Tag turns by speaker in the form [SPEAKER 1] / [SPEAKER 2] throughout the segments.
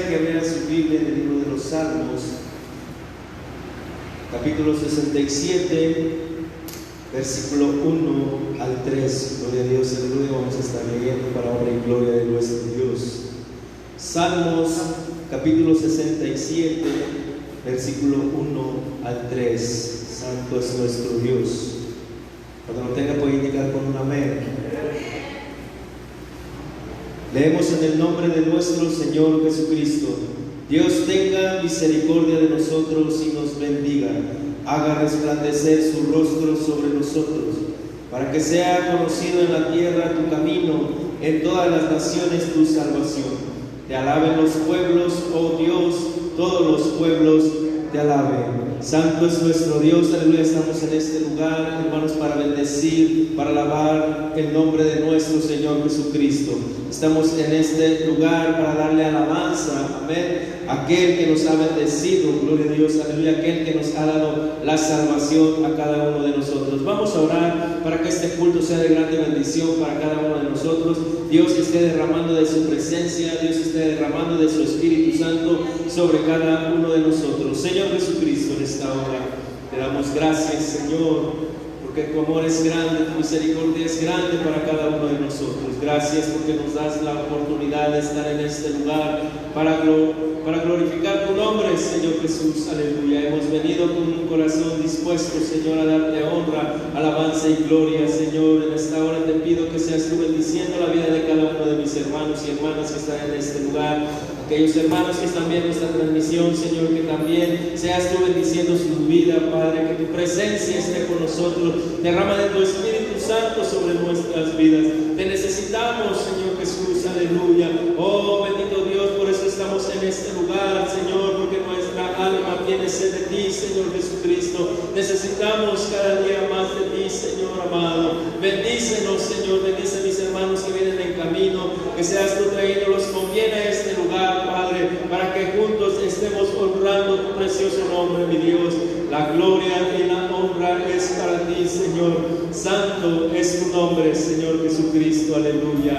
[SPEAKER 1] quisiera que abriera su Biblia en el libro de los Salmos, capítulo 67, versículo 1 al 3. Gloria a Dios, aleluya. Vamos a estar leyendo para obra y gloria de nuestro Dios. Salmos, capítulo 67, versículo 1 al 3. Santo es nuestro Dios. Cuando lo tenga puede indicar con un amén. Leemos en el nombre de nuestro Señor Jesucristo. Dios tenga misericordia de nosotros y nos bendiga. Haga resplandecer su rostro sobre nosotros, para que sea conocido en la tierra tu camino, en todas las naciones tu salvación. Te alaben los pueblos, oh Dios, todos los pueblos te alaben. Santo es nuestro Dios, aleluya. Estamos en este lugar, hermanos, para bendecir, para alabar el nombre de nuestro Señor Jesucristo. Estamos en este lugar para darle alabanza, amén, aquel que nos ha bendecido, gloria a Dios, aleluya, aquel que nos ha dado la salvación a cada uno de nosotros. Vamos a orar para que este culto sea de grande bendición para cada uno de nosotros. Dios esté derramando de su presencia, Dios esté derramando de su Espíritu Santo sobre cada uno de nosotros. Señor Jesucristo, en esta hora te damos gracias, Señor, porque tu amor es grande, tu misericordia es grande para cada uno de nosotros. Gracias porque nos das la oportunidad de estar en este lugar para glorificar tu nombre, Señor Jesús, aleluya. Hemos venido con un corazón dispuesto, Señor, a darte honra, alabanza y gloria, Señor. En esta hora te pido que seas tú bendiciendo la vida de cada uno de mis hermanos y hermanas que están en este lugar. Aquellos hermanos que están viendo esta transmisión, Señor, que también seas tú bendiciendo su vida, Padre, que tu presencia esté con nosotros. Derrama de tu Espíritu Santo sobre nuestras vidas. Te necesitamos, Señor Jesús, aleluya. Oh, bendito Dios, por eso estamos en este lugar, Señor, porque nuestra alma tiene sed de ti, Señor Jesucristo. Necesitamos cada día más de ti, Señor amado. Bendícenos, Señor, bendice a mis hermanos que vienen en camino, que seas tú trayéndolos con bien a este lugar, Padre, para que juntos estemos honrando tu precioso nombre, mi Dios. La gloria y la honra es para ti, Señor. Santo es tu nombre, Señor Jesucristo, aleluya.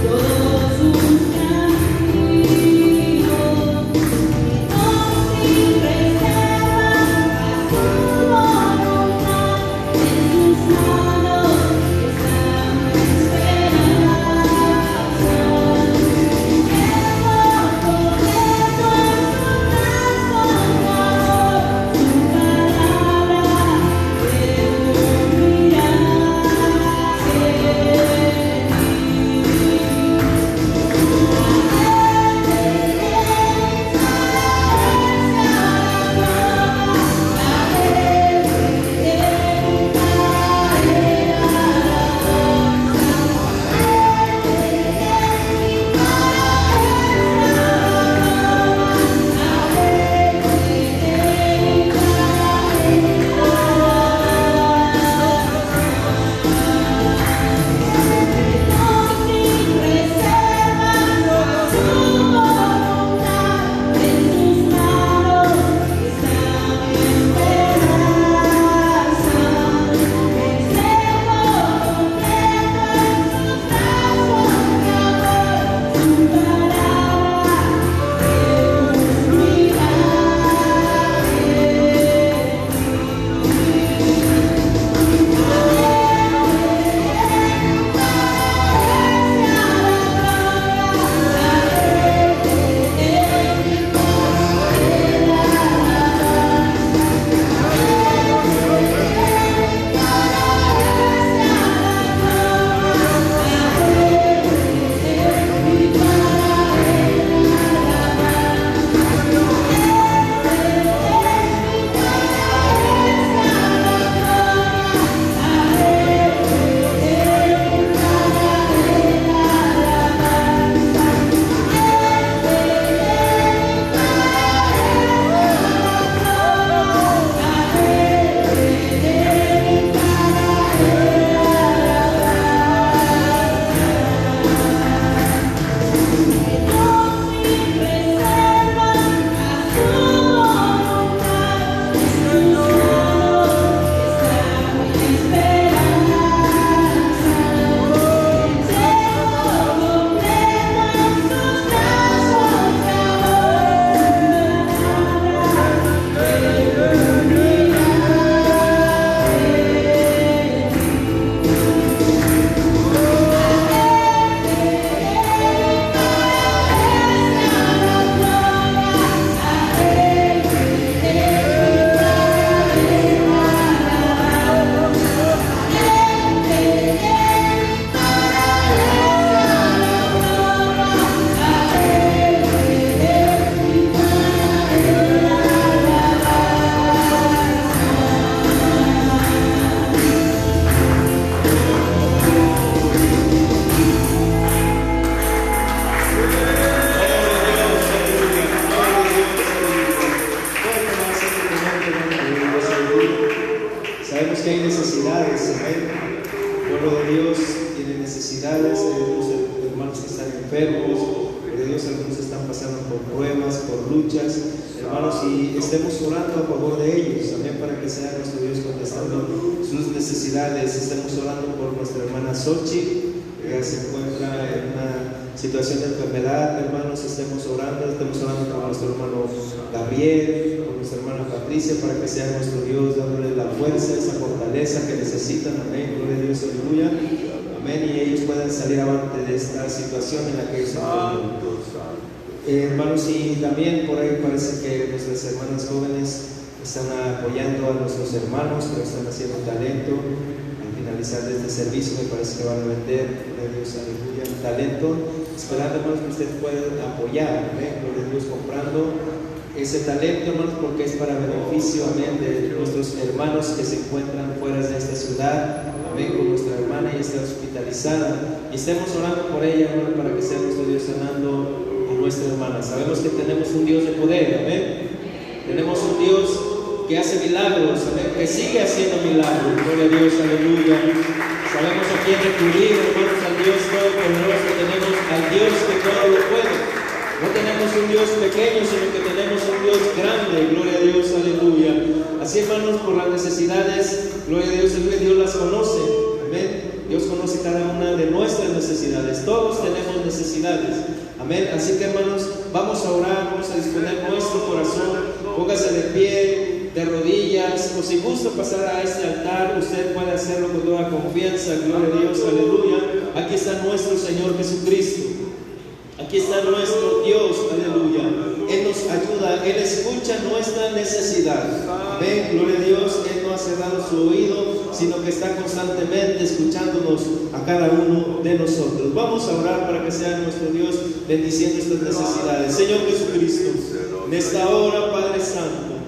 [SPEAKER 2] Todos sus caminos
[SPEAKER 1] tienen necesidades, hay algunos hermanos que están enfermos, gloria a Dios, algunos están pasando por pruebas, por luchas, hermanos, y estemos orando a favor de ellos, también para que sea nuestro Dios contestando sus necesidades. Estemos orando por nuestra hermana Xochitl, que se encuentra en una situación de enfermedad, hermanos, estemos orando por nuestro hermano Gabriel, por nuestra hermana Patricia, para que sea nuestro Dios dándole la fuerza, esa fortaleza que necesitan, amén, gloria a Dios, aleluya, amén, y ellos puedan salir avante de esta situación en la que ellos se encuentran. Hermanos, y también por ahí parece que nuestras hermanas jóvenes están apoyando a nuestros hermanos que están haciendo talento. Al finalizar de este servicio me parece que van a vender, gloria a Dios, aleluya, un talento, esperando, hermanos, que ustedes puedan apoyar, amén, gloria a Dios, comprando ese talento, hermanos, porque es para beneficio, amén, de nuestros hermanos que se encuentran fuera de esta ciudad, amén, con nuestra hermana y está hospitalizada, y estemos orando por ella, hermanos, para que sea nuestro Dios sanando a nuestra hermana. Sabemos que tenemos un Dios de poder, amén, tenemos un Dios que hace milagros, amén, que sigue haciendo milagros, gloria a Dios, aleluya. Sabemos a quién recurrir, hermanos, al Dios todopoderoso, tenemos al Dios que todo lo puede. No tenemos un Dios pequeño, sino que tenemos un Dios grande, gloria a Dios, aleluya. Así, hermanos, por las necesidades, gloria a Dios, Dios las conoce, amén. Dios conoce cada una de nuestras necesidades, todos tenemos necesidades, amén. Así que, hermanos, vamos a orar, vamos a disponer nuestro corazón, póngase de pie, de rodillas, o si gusta pasar a este altar, usted puede hacerlo con toda confianza, gloria a Dios, aleluya. Aquí está nuestro Señor Jesucristo, aquí está nuestro Dios, aleluya. Él nos ayuda, Él escucha nuestra necesidad, amén, gloria a Dios. Él no ha cerrado su oído, sino que está constantemente escuchándonos a cada uno de nosotros. Vamos a orar para que sea nuestro Dios bendiciendo estas necesidades. Señor Jesucristo, en esta hora, Padre Santo,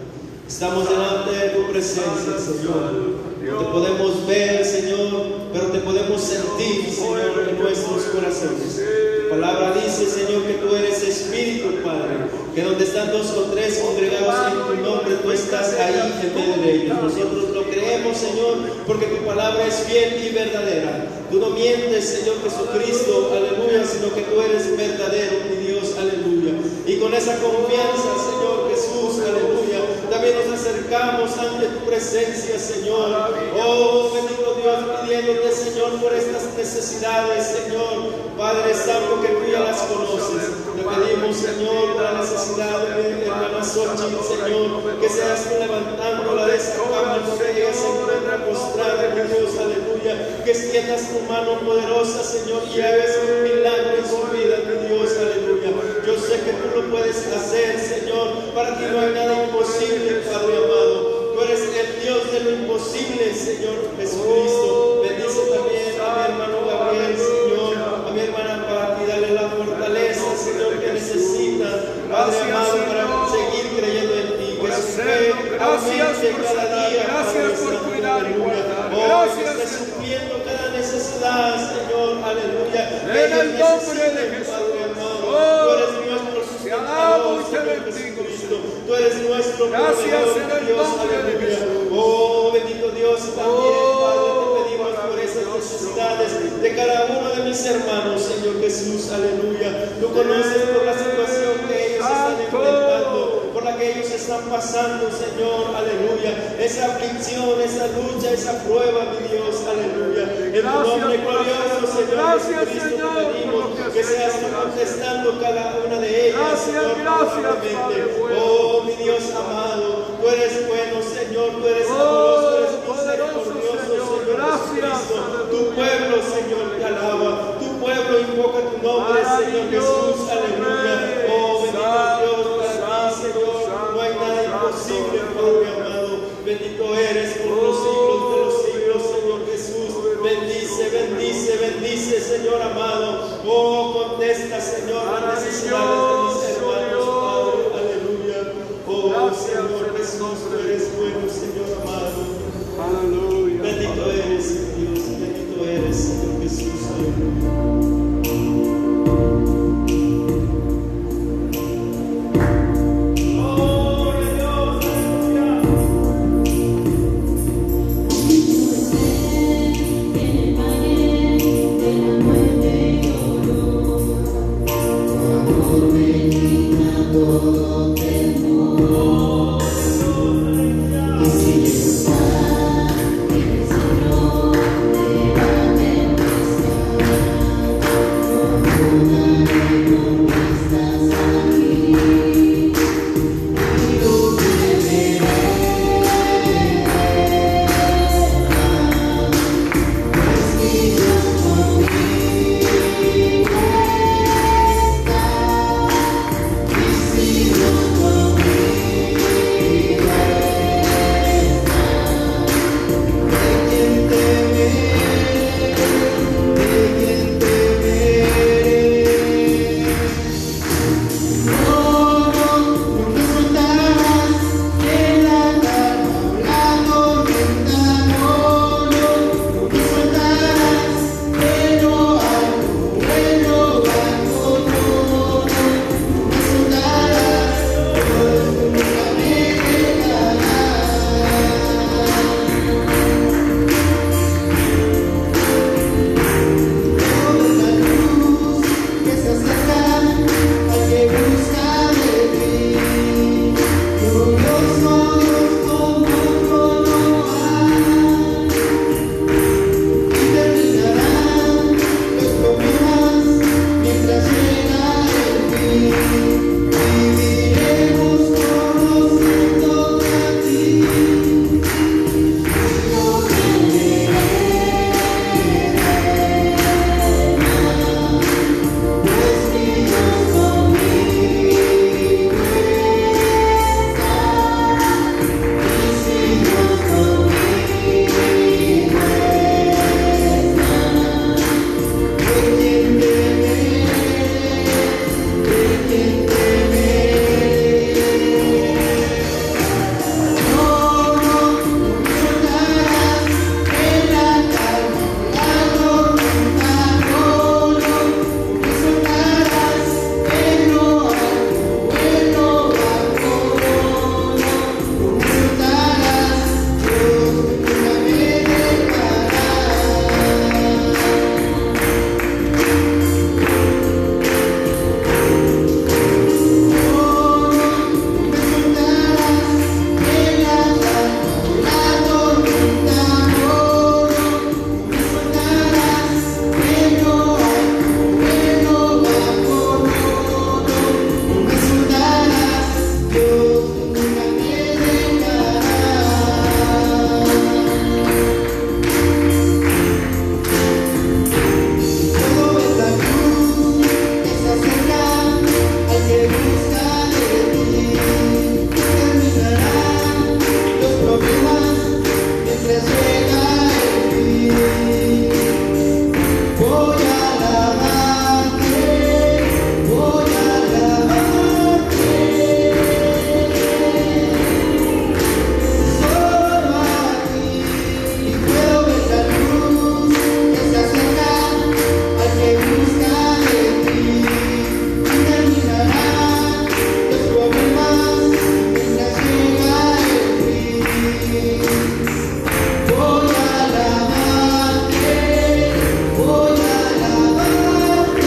[SPEAKER 1] estamos delante de tu presencia, Señor. No te podemos ver, Señor, pero te podemos sentir, Señor, en nuestros corazones. Tu palabra dice, Señor, que tú eres Espíritu, Padre, que donde están dos o tres congregados en tu nombre, tú estás ahí en medio de ellos. Nosotros lo creemos, Señor, porque tu palabra es fiel y verdadera. Tú no mientes, Señor Jesucristo, aleluya, sino que tú eres verdadero, mi Dios, aleluya. Y con esa confianza, Señor Jesús, aleluya, también nos acercamos ante tu presencia, Señor. Oh, bendito Dios, pidiéndote, Señor, por estas necesidades, Señor. Padre Santo, que tú ya las conoces. Te pedimos, Señor, por la necesidad de mi hermana Xochitl, Señor, que seas tú levantándola de esa cama donde ella se encuentra postrada, mi Dios, aleluya. Que extiendas tu mano poderosa, Señor, y hagas un milagro en su vida, mi Dios, aleluya. Yo sé que tú lo puedes hacer, Señor. Para ti no hay nada imposible, Padre amado. Tú eres el Dios de lo imposible, Señor Jesucristo. Bendice también a mi hermano Gabriel, Señor, a mi hermana Pati, dale la fortaleza, Señor, que necesita, Padre amado, para seguir creyendo en ti. Que su fe aumente cada día,
[SPEAKER 2] gracias por cuidar y guardar.
[SPEAKER 1] Oh, que esté supliendo cada necesidad, Señor, aleluya.
[SPEAKER 2] En el nombre de Jesús.
[SPEAKER 1] Tú eres nuestro sustentador, Señor Jesucristo. Tú eres nuestro proveedor, Dios, aleluya. Oh, bendito Dios, también, Padre, te pedimos por esas necesidades de cada uno de mis hermanos, Señor Jesús, aleluya. Tú conoces por la situación que ellos están enfrentando, por la que ellos están pasando, Señor, aleluya. Esa aflicción, esa lucha, esa prueba, mi Dios, aleluya. En tu nombre glorioso, Señor Jesucristo, te pedimos que seas tú contestando cada una de ellas, Señor, nuevamente. Oh, mi Dios amado, tú eres bueno, Señor, tú eres amoroso, tú eres misericordioso, Señor Jesucristo. Tu pueblo, Señor, te alaba, tu pueblo invoca tu nombre, Señor Jesús, aleluya. Oh, bendito Dios, para ti, Señor, no hay nada imposible, Padre amado. Bendito eres por los siglos de los siglos, Señor Jesús. Bendice, bendice, bendice, Señor amado. Oh, contesta, Señor, las necesidades de mis hermanos, Padre, aleluya. Oh, Señor Jesús, tú eres bueno, Señor amado.
[SPEAKER 2] Aleluya.
[SPEAKER 1] Bendito eres, Dios, bendito eres, Señor Jesús, aleluya.
[SPEAKER 3] En el valle Voy a alabarte,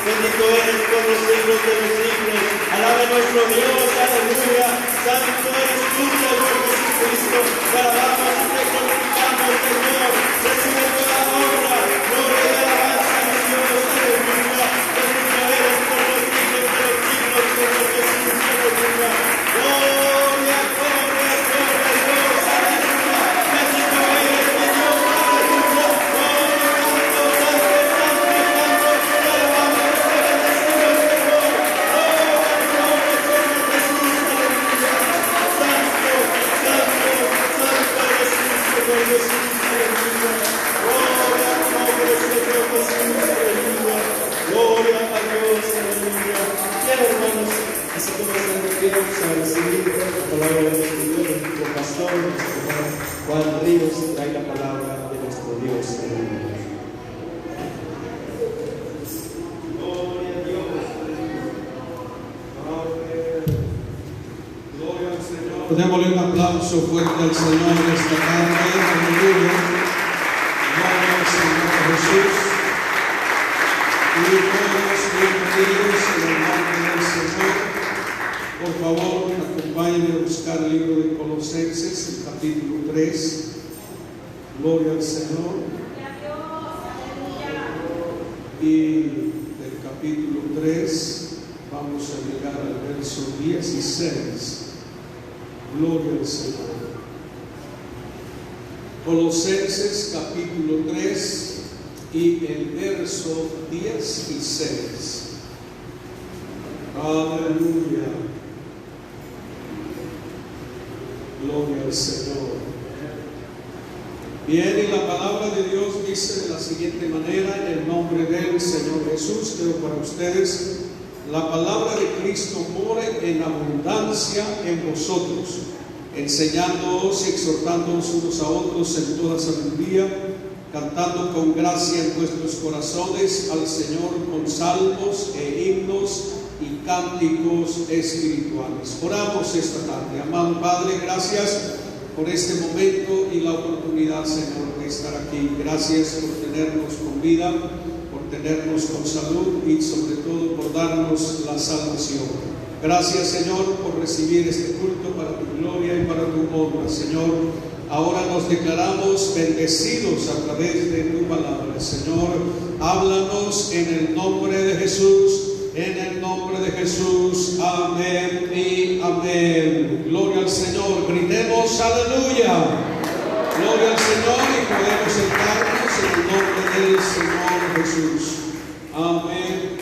[SPEAKER 1] bendito eres por los siglos de los siglos. Alabe nuestro Dios, aleluya. Santo eres tú, Señor Jesucristo. Te alabamos y te glorificamos, Señor. Recibe toda honra, gloria y alabanza, mi Dios, aleluya. Bendito eres por los siglos de los siglos, Señor Jesús, aleluya. Gloria, gloria, gloria, Dios, aleluya. Bendito eres, mi Dios, aleluya. Oh, santo, santo, santo, santo. Te alabamos, te bendecimos, Señor. Oh, gloria, Señor Jesús, aleluya. Santo, santo, santo eres tú, Señor Jesús, aleluya. Gloria a tu nombre, Señor Jesús, aleluya. Gloria a Dios, aleluya. Bien, hermanos, así como están vamos a recibir la palabra de nuestro Dios, nuestro pastor, nuestro hermano Juan Ríos, trae la palabra de nuestro Dios, aleluya. Gloria a Dios,
[SPEAKER 2] Gloria al Señor.
[SPEAKER 3] Démosle un aplauso fuerte al Señor esta tarde. Aleluya. Gloria al Señor Jesús. Y todos bienvenidos en el nombre del Señor. Por favor, acompáñenme a buscar el libro de Colosenses, el capítulo 3. Gloria al Señor. Y del capítulo 3 vamos a llegar al verso 16. Gloria al Señor. Colosenses capítulo 3 y el verso 16. Aleluya. Gloria al Señor. Bien, y la palabra de Dios dice de la siguiente manera, en el nombre del Señor Jesús, leo para ustedes: la palabra de Cristo more en abundancia en vosotros, enseñándoos y exhortándoos unos a otros en toda sabiduría, cantando con gracia en vuestros corazones al Señor con salmos e himnos y cánticos espirituales. Oramos esta tarde. Amado Padre, gracias por este momento y la oportunidad, Señor, de estar aquí. Gracias por tenernos con vida, por tenernos con salud y sobre todo por darnos la salvación. Gracias, Señor, por recibir este culto para tu gloria y para tu honra. Señor, ahora nos declaramos bendecidos a través de tu palabra. Señor, háblanos en el nombre de Jesús. En el nombre de Jesús, amén y amén. Gloria al Señor, gritemos aleluya. Gloria al Señor, y podemos sentarnos en el nombre del Señor Jesús. Amén.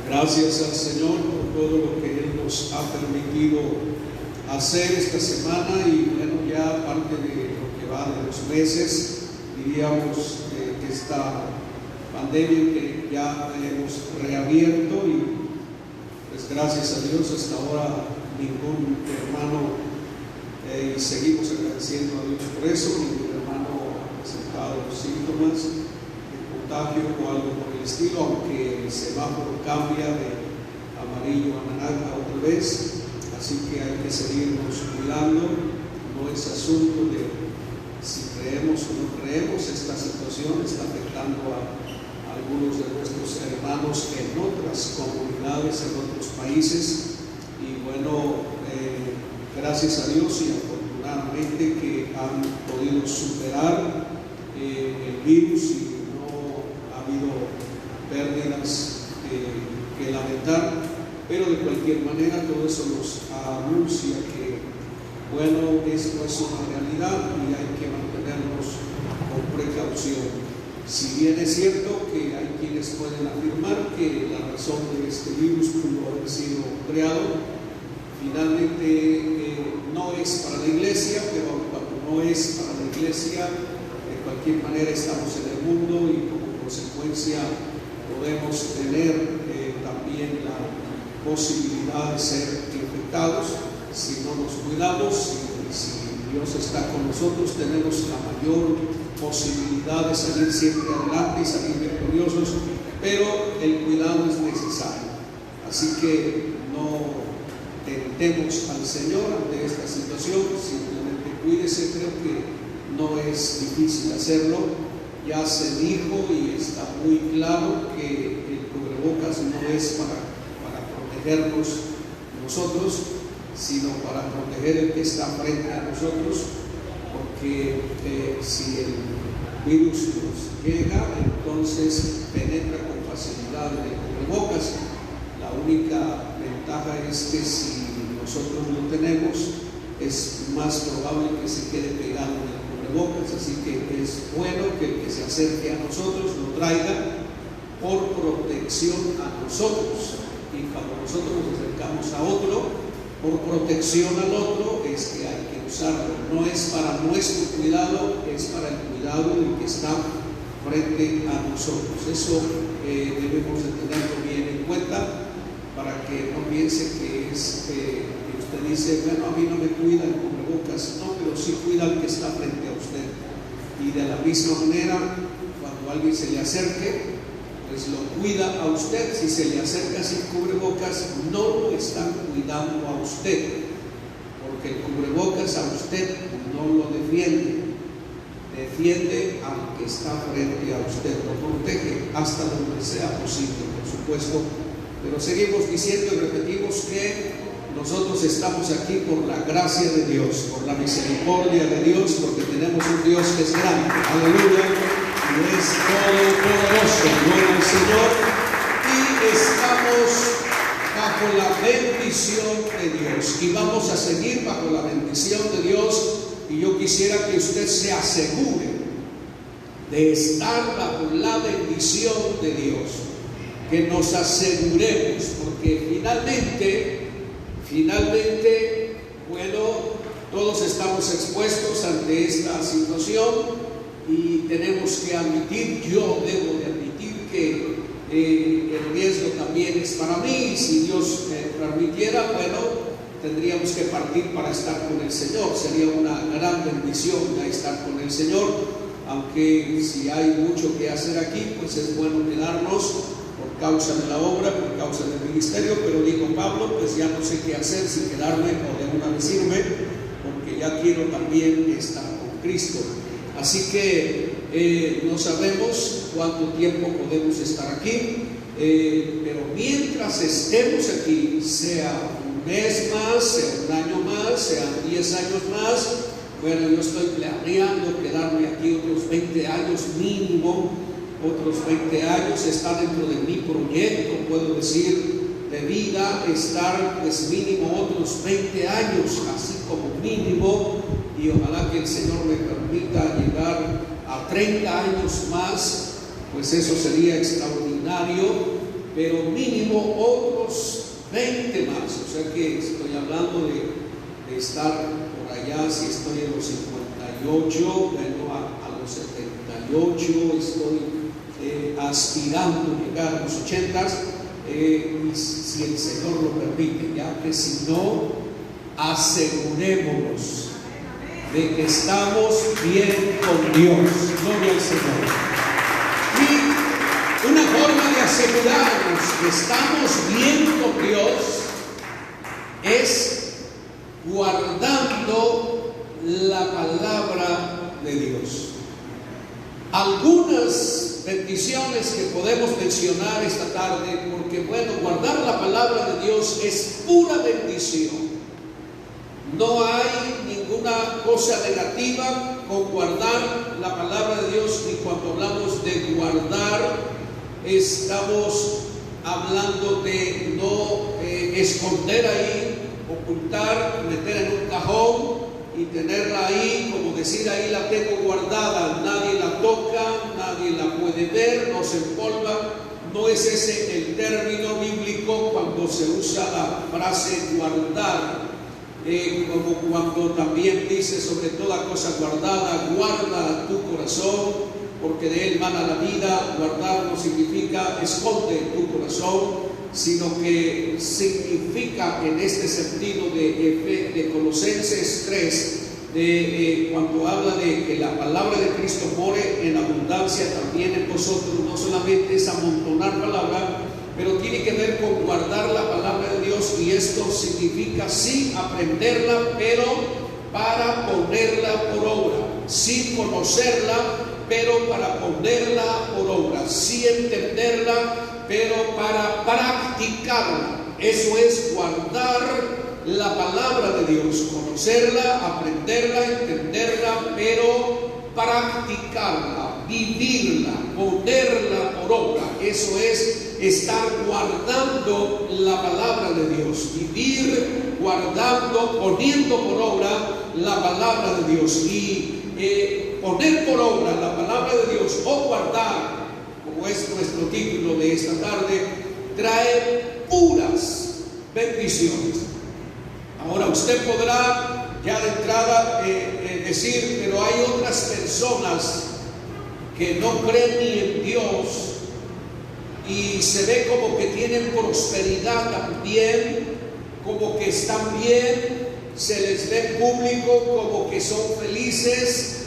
[SPEAKER 3] Gracias al Señor por todo lo que Él nos ha permitido hacer esta semana, y bueno, ya parte de lo que va de los meses, diríamos que esta pandemia que ya hemos reabierto, y pues gracias a Dios hasta ahora ningún hermano, y seguimos agradeciendo a Dios por eso, ningún hermano ha presentado síntomas de contagio o algo por el estilo, aunque el semáforo cambia de amarillo a naranja otra vez, así que hay que seguirnos cuidando. No es asunto de si creemos o no creemos. Esta situación está afectando a algunos de nuestros hermanos en otras comunidades, en otros países, y bueno, gracias a Dios y afortunadamente que han podido superar el virus y no ha habido pérdidas que lamentar, pero de cualquier manera todo eso nos anuncia que bueno, esto es una realidad y hay que mantenernos con precaución. Si bien es cierto que hay quienes pueden afirmar que la razón de este virus pudo haber sido creado, finalmente no es para la iglesia, pero cuando no es para la iglesia, de cualquier manera estamos en el mundo y como consecuencia podemos tener también la posibilidad de ser infectados si no nos cuidamos. Si Dios está con nosotros, tenemos la mayor posibilidad de salir siempre adelante y salir victoriosos, pero el cuidado es necesario. Así que no tentemos al Señor ante esta situación, simplemente cuídese. Creo que no es difícil hacerlo, ya se dijo y está muy claro que el cubrebocas no es para protegernos nosotros, sino para proteger el que está frente a nosotros, porque si el virus nos llega, entonces penetra con facilidad en el cubrebocas. La única ventaja es que si nosotros lo tenemos, es más probable que se quede pegado en el cubrebocas, así que es bueno que el que se acerque a nosotros lo traiga por protección a nosotros, y cuando nosotros nos acercamos a otro, por protección al otro, es que hay que usarlo. No es para nuestro cuidado, es para el cuidado del que está frente a nosotros. Eso debemos de tenerlo bien en cuenta, para que no piense que es que usted dice, bueno, a mí no me cuida el cubrebocas. No, pero sí cuida al que está frente a usted. Y de la misma manera, cuando alguien se le acerque, pues lo cuida a usted. Si se le acerca sin cubrebocas, no lo están cuidando a usted, porque el cubrebocas a usted no lo defiende al que está frente a usted, lo protege hasta donde sea posible, por supuesto. Pero seguimos diciendo y repetimos que nosotros estamos aquí por la gracia de Dios, por la misericordia de Dios, porque tenemos un Dios que es grande, aleluya, y es todopoderoso, gloria al Señor, y estamos bajo la bendición de Dios, y vamos a seguir bajo la bendición de Dios. Y yo quisiera que usted se asegure de estar bajo la bendición de Dios, que nos aseguremos, porque finalmente, bueno, todos estamos expuestos ante esta situación y tenemos que admitir, yo debo de admitir que el riesgo también es para mí. Si Dios me permitiera, bueno, tendríamos que partir para estar con el Señor. Sería una gran bendición ya estar con el Señor, aunque si hay mucho que hacer aquí, pues es bueno quedarnos por causa de la obra, por causa del ministerio. Pero dijo Pablo, pues ya no sé qué hacer, si quedarme o de una vez irme, porque ya quiero también estar con Cristo. Así que no sabemos cuánto tiempo podemos estar aquí, pero mientras estemos aquí, sea un mes más, sea un año más, sean 10 años más, bueno, yo estoy planeando quedarme aquí otros 20 años mínimo, otros 20 años, está dentro de mi proyecto, puedo decir, de vida, estar pues mínimo otros 20 años, así como mínimo, y ojalá que el Señor me permita llegar a 30 años más, pues eso sería extraordinario, pero mínimo otros 20 más. O sea que estoy hablando de estar por allá, si estoy en los 58, bueno, a los 78 estoy aspirando a llegar a los 80, y si el Señor lo permite, ya que si no, asegurémonos de que estamos bien con Dios. Gloria al Señor. Y una forma de asegurarnos que estamos bien con Dios es guardando la palabra de Dios. Algunas bendiciones que podemos mencionar esta tarde, porque bueno, guardar la palabra de Dios es pura bendición. No hay ninguna cosa negativa con guardar la palabra de Dios, y cuando hablamos de guardar, estamos hablando de no esconder ahí, ocultar, meter en un cajón y tenerla ahí, como decir, ahí la tengo guardada, nadie la toca, nadie la puede ver, no se empolva. No es ese el término bíblico cuando se usa la frase guardar. Como cuando también dice, sobre toda cosa guardada, guarda tu corazón, porque de él mana la vida. Guardar no significa esconde tu corazón, sino que significa en este sentido de Colosenses 3, cuando habla de que la palabra de Cristo more en abundancia también en vosotros. No solamente es amontonar palabra, pero tiene que ver con guardar la palabra de Dios, y esto significa sí aprenderla, pero para ponerla por obra, sí conocerla, pero para ponerla por obra, sí entenderla, pero para practicarla. Eso es guardar la palabra de Dios, conocerla, aprenderla, entenderla, pero practicarla, vivirla, ponerla por obra. Eso es estar guardando la palabra de Dios, vivir guardando, poniendo por obra la palabra de Dios. Y poner por obra la palabra de Dios o guardar, como es nuestro título de esta tarde, trae puras bendiciones. Ahora usted podrá ya de entrada decir, pero hay otras personas que no creen ni en Dios y se ve como que tienen prosperidad también, como que están bien, se les ve público como que son felices,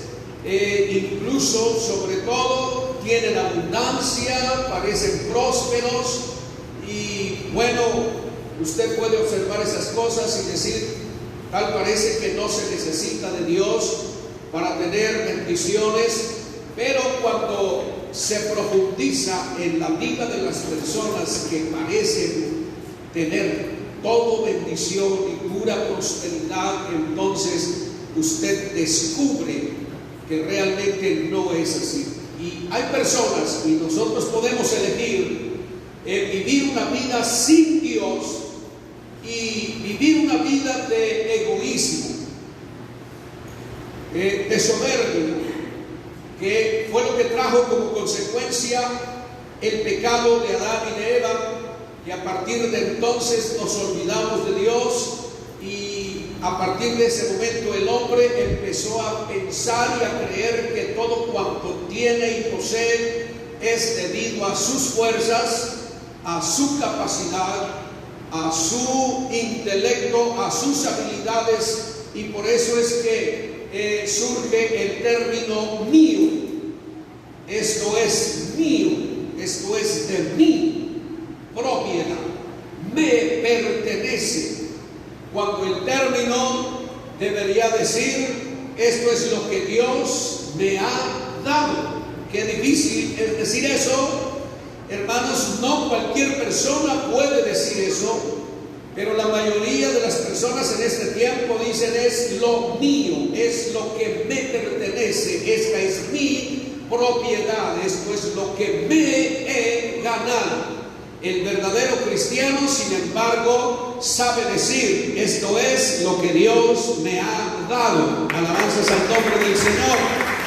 [SPEAKER 3] incluso, sobre todo, tienen abundancia, parecen prósperos. Y bueno, usted puede observar esas cosas y decir, tal parece que no se necesita de Dios para tener bendiciones. Pero cuando se profundiza en la vida de las personas que parecen tener todo bendición y pura prosperidad, entonces usted descubre que realmente no es así. Y hay personas, y nosotros podemos elegir vivir una vida sin Dios y vivir una vida de egoísmo, de soberbia, que fue lo que trajo como consecuencia el pecado de Adán y de Eva, y a partir de entonces nos olvidamos de Dios, y a partir de ese momento el hombre empezó a pensar y a creer que todo cuanto tiene y posee es debido a sus fuerzas, a su capacidad, a su intelecto, a sus habilidades, y por eso es que surge el término mío. Esto es mío, esto es de mi propiedad, me pertenece, cuando el término debería decir esto es lo que Dios me ha dado. Qué difícil es decir eso, hermanos. No cualquier persona puede decir eso, pero la mayoría de las personas en este tiempo dicen es lo mío, es lo que me pertenece, esta es mi propiedad, esto es lo que me he ganado. El verdadero cristiano, sin embargo, sabe decir esto es lo que Dios me ha dado. Alabanzas al nombre del Señor.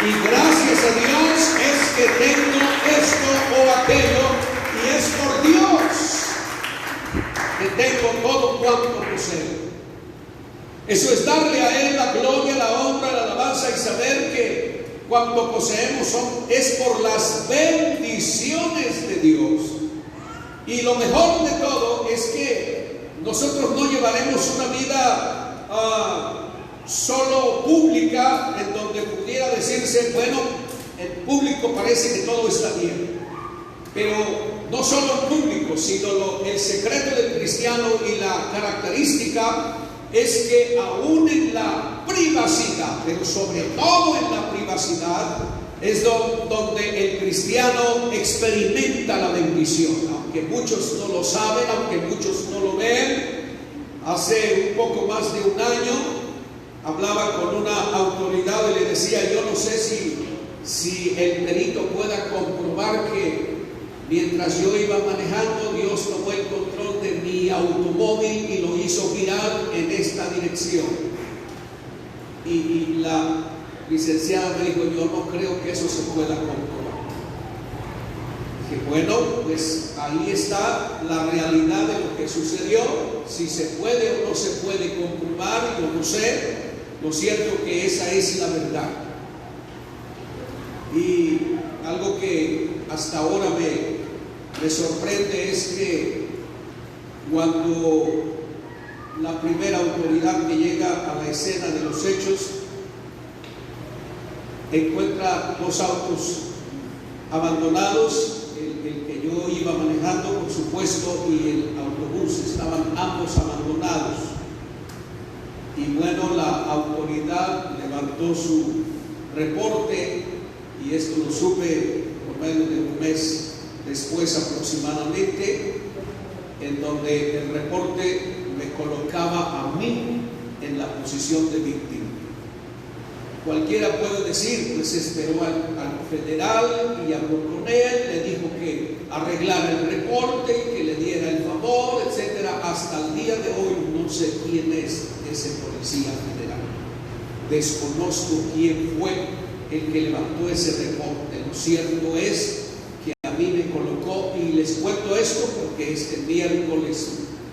[SPEAKER 3] Y gracias a Dios es que tengo esto o aquello, y es por Dios que tengo todo cuanto poseo. Eso es darle a Él la gloria, la honra, la alabanza, y saber que cuanto poseemos es por las bendiciones de Dios. Y lo mejor de todo es que nosotros no llevaremos una vida solo pública, en donde pudiera decirse, bueno, en público parece que todo está bien. Pero no solo en público, sino el secreto del cristiano y la característica es que aún en la privacidad, pero sobre todo en la privacidad, es donde el cristiano experimenta la bendición. Aunque muchos no lo saben, aunque muchos no lo ven, hace un poco más de un año hablaba con una autoridad y le decía, yo no sé si el perito pueda comprobar que mientras yo iba manejando, Dios tomó el control de mi automóvil y lo hizo girar en esta dirección. Y la licenciada me dijo, yo no creo que eso se pueda comprobar. Dije, bueno, pues ahí está la realidad de lo que sucedió. Si se puede o no se puede comprobar, yo no sé. Lo cierto que esa es la verdad. Y algo que hasta ahora me sorprende es que cuando la primera autoridad que llega a la escena de los hechos encuentra dos autos abandonados, el que yo iba manejando, por supuesto, y el autobús, estaban ambos abandonados. Y bueno, la autoridad levantó su reporte y esto lo supe por menos de un mes después aproximadamente, en donde el reporte me colocaba a mí en la posición de víctima. Cualquiera puede decir, pues esperó al federal y habló con él, le dijo que arreglara el reporte, que le diera el favor, etcétera. Hasta el día de hoy no sé quién es ese policía federal. Desconozco quién fue el que levantó ese reporte. Lo cierto es que a mí me colocó, y les cuento esto porque este miércoles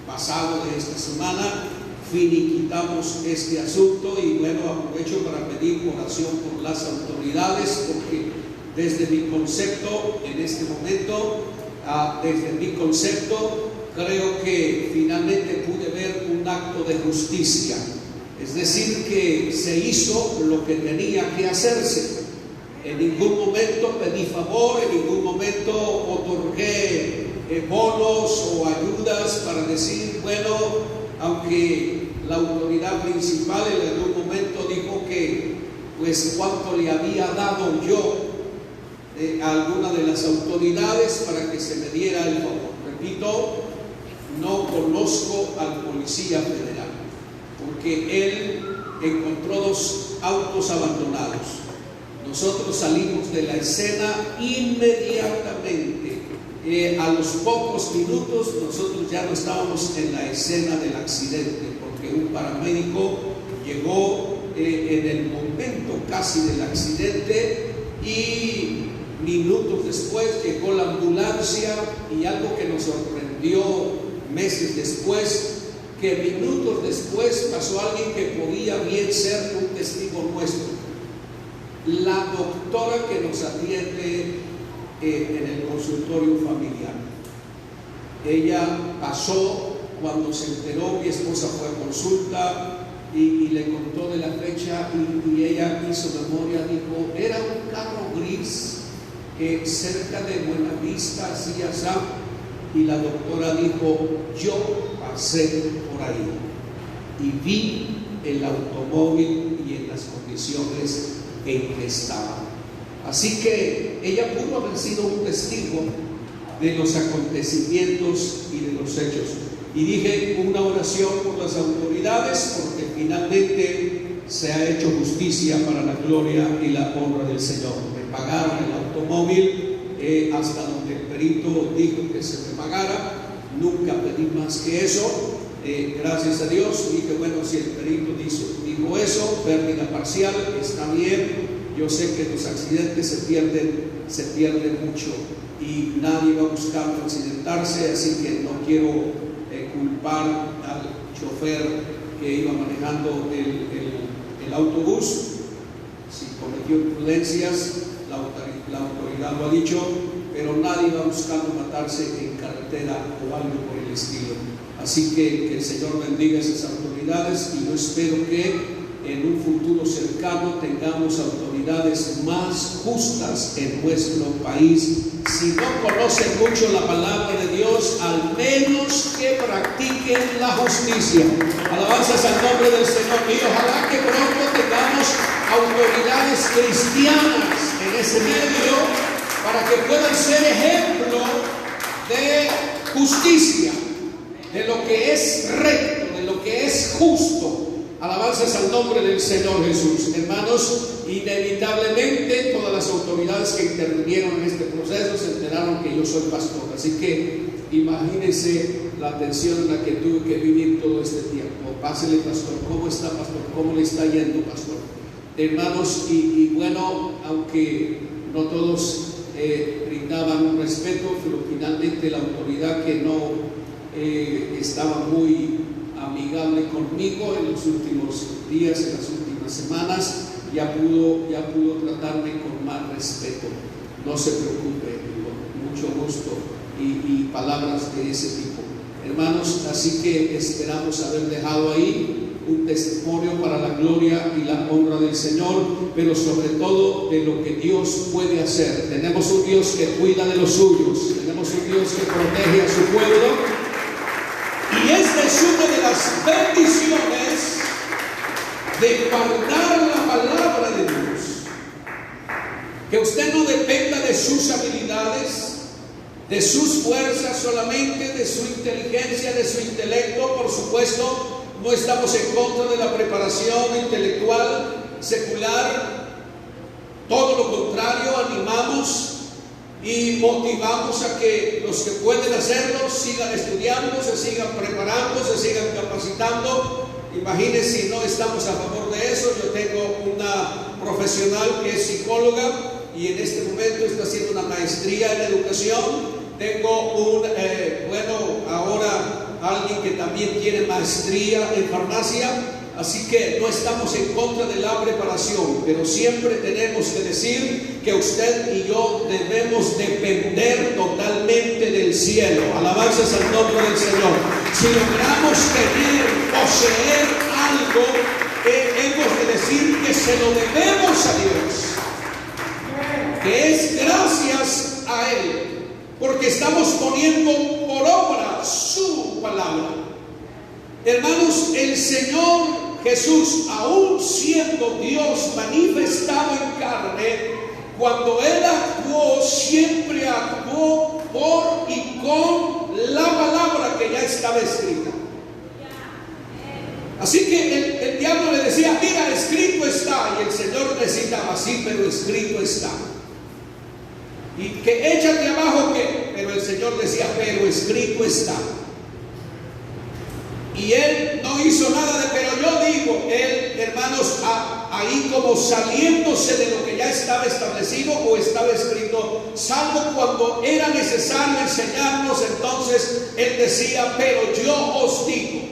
[SPEAKER 3] pasado de esta semana finiquitamos este asunto, y bueno, aprovecho para pedir oración por las autoridades, porque desde mi concepto en este momento, creo que finalmente pude ver un acto de justicia, es decir, que se hizo lo que tenía que hacerse. En ningún momento pedí favor, en ningún momento otorgué bonos o ayudas para decir, bueno, aunque la autoridad principal en algún momento dijo que pues cuánto le había dado yo a alguna de las autoridades para que se me diera el favor. Repito, no conozco al policía federal, porque él encontró 2 autos abandonados. Nosotros salimos de la escena inmediatamente. A los pocos minutos nosotros ya no estábamos en la escena del accidente, porque un paramédico llegó en el momento casi del accidente, y minutos después llegó la ambulancia. Y algo que nos sorprendió meses después, que minutos después pasó alguien que podía bien ser un testigo nuestro. La doctora que nos atiende en el consultorio familiar. Ella pasó cuando se enteró, mi esposa fue a consulta y le contó de la fecha, y ella hizo memoria, dijo, era un carro gris cerca de Buenavista, así, así, y la doctora dijo, yo pasé por ahí y vi el automóvil y en las condiciones en que estaba. Así que ella pudo haber sido un testigo de los acontecimientos y de los hechos. Y dije una oración por las autoridades, porque finalmente se ha hecho justicia para la gloria y la honra del Señor. Me pagaron el automóvil hasta donde el perito dijo que se me pagara. Nunca pedí más que eso. Gracias a Dios. Dije, bueno, si el perito dijo eso, pérdida parcial, está bien. Yo sé que los accidentes se pierden mucho, y nadie va a buscar accidentarse, así que no quiero culpar al chofer que iba manejando el autobús. Si cometió imprudencias, la autoridad lo ha dicho, pero nadie va buscando matarse en carretera o algo por el estilo. Así que el Señor bendiga a esas autoridades, y yo espero que en un futuro cercano tengamos autoridades más justas en nuestro país. Si no conocen mucho la palabra de Dios, al menos que practiquen la justicia. Alabanzas al nombre del Señor. Y ojalá que pronto tengamos autoridades cristianas en ese medio, para que puedan ser ejemplo de justicia, de lo que es recto, de lo que es justo. Alabanzas al nombre del Señor Jesús. Hermanos, inevitablemente todas las autoridades que intervinieron en este proceso se enteraron que yo soy pastor. Así que imagínense la tensión en la que tuve que vivir todo este tiempo. Pásele, pastor, ¿cómo está, pastor? ¿Cómo le está yendo, pastor? Hermanos, y bueno, aunque no todos brindaban un respeto, pero finalmente la autoridad que no estaba muy amigable conmigo en los últimos días, en las últimas semanas, ya pudo tratarme con más respeto. No se preocupe, con mucho gusto, y palabras de ese tipo. Hermanos, así que esperamos haber dejado ahí un testimonio para la gloria y la honra del Señor, pero sobre todo de lo que Dios puede hacer. Tenemos un Dios que cuida de los suyos, tenemos un Dios que protege a su pueblo. Y esta es una de las bendiciones de guardar la palabra de Dios. Que usted no dependa de sus habilidades, de sus fuerzas solamente, de su inteligencia, de su intelecto. Por supuesto, no estamos en contra de la preparación intelectual secular. Todo lo contrario, animamos y motivamos a que los que pueden hacerlo sigan estudiando, se sigan preparando, se sigan capacitando. Imagínense si no estamos a favor de eso. Yo tengo una profesional que es psicóloga y en este momento está haciendo una maestría en educación. Tengo ahora alguien que también tiene maestría en farmacia. Así que no estamos en contra de la preparación, pero siempre tenemos que decir que usted y yo debemos depender totalmente del cielo. Alabanzas al nombre del Señor. Si logramos poseer algo, hemos de decir que se lo debemos a Dios, que es gracias a Él, porque estamos poniendo por obra su palabra. Hermanos, el Señor Jesús, aún siendo Dios manifestado en carne, cuando Él actuó, siempre actuó por y con la palabra que ya estaba escrita. Así que el diablo le decía: mira, escrito está. Y el Señor le citaba: sí, pero escrito está. Y que échate abajo, ¿qué? Pero el Señor decía: pero escrito está. Y Él no hizo nada de pero yo digo. Él, hermanos, ahí como saliéndose de lo que ya estaba establecido o estaba escrito, salvo cuando era necesario enseñarnos, entonces Él decía: pero yo os digo.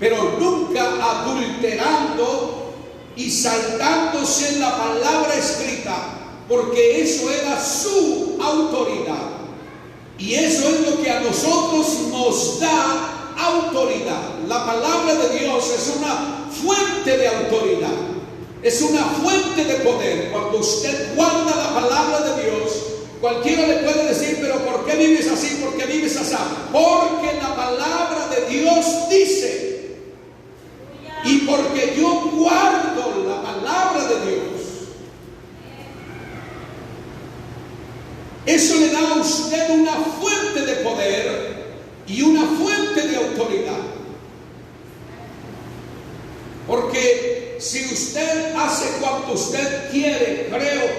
[SPEAKER 3] Pero nunca adulterando y saltándose en la palabra escrita, porque eso era su autoridad. Y eso es lo que a nosotros nos da autoridad. La palabra de Dios es una fuente de autoridad, es una fuente de poder. Cuando usted guarda la palabra de Dios, cualquiera le puede decir: pero ¿por qué vives así? ¿Por qué vives así? Porque la palabra de Dios dice, y porque yo guardo la palabra de Dios, eso le da a usted una fuente de poder y una fuente de autoridad. Porque si usted hace cuanto usted quiere,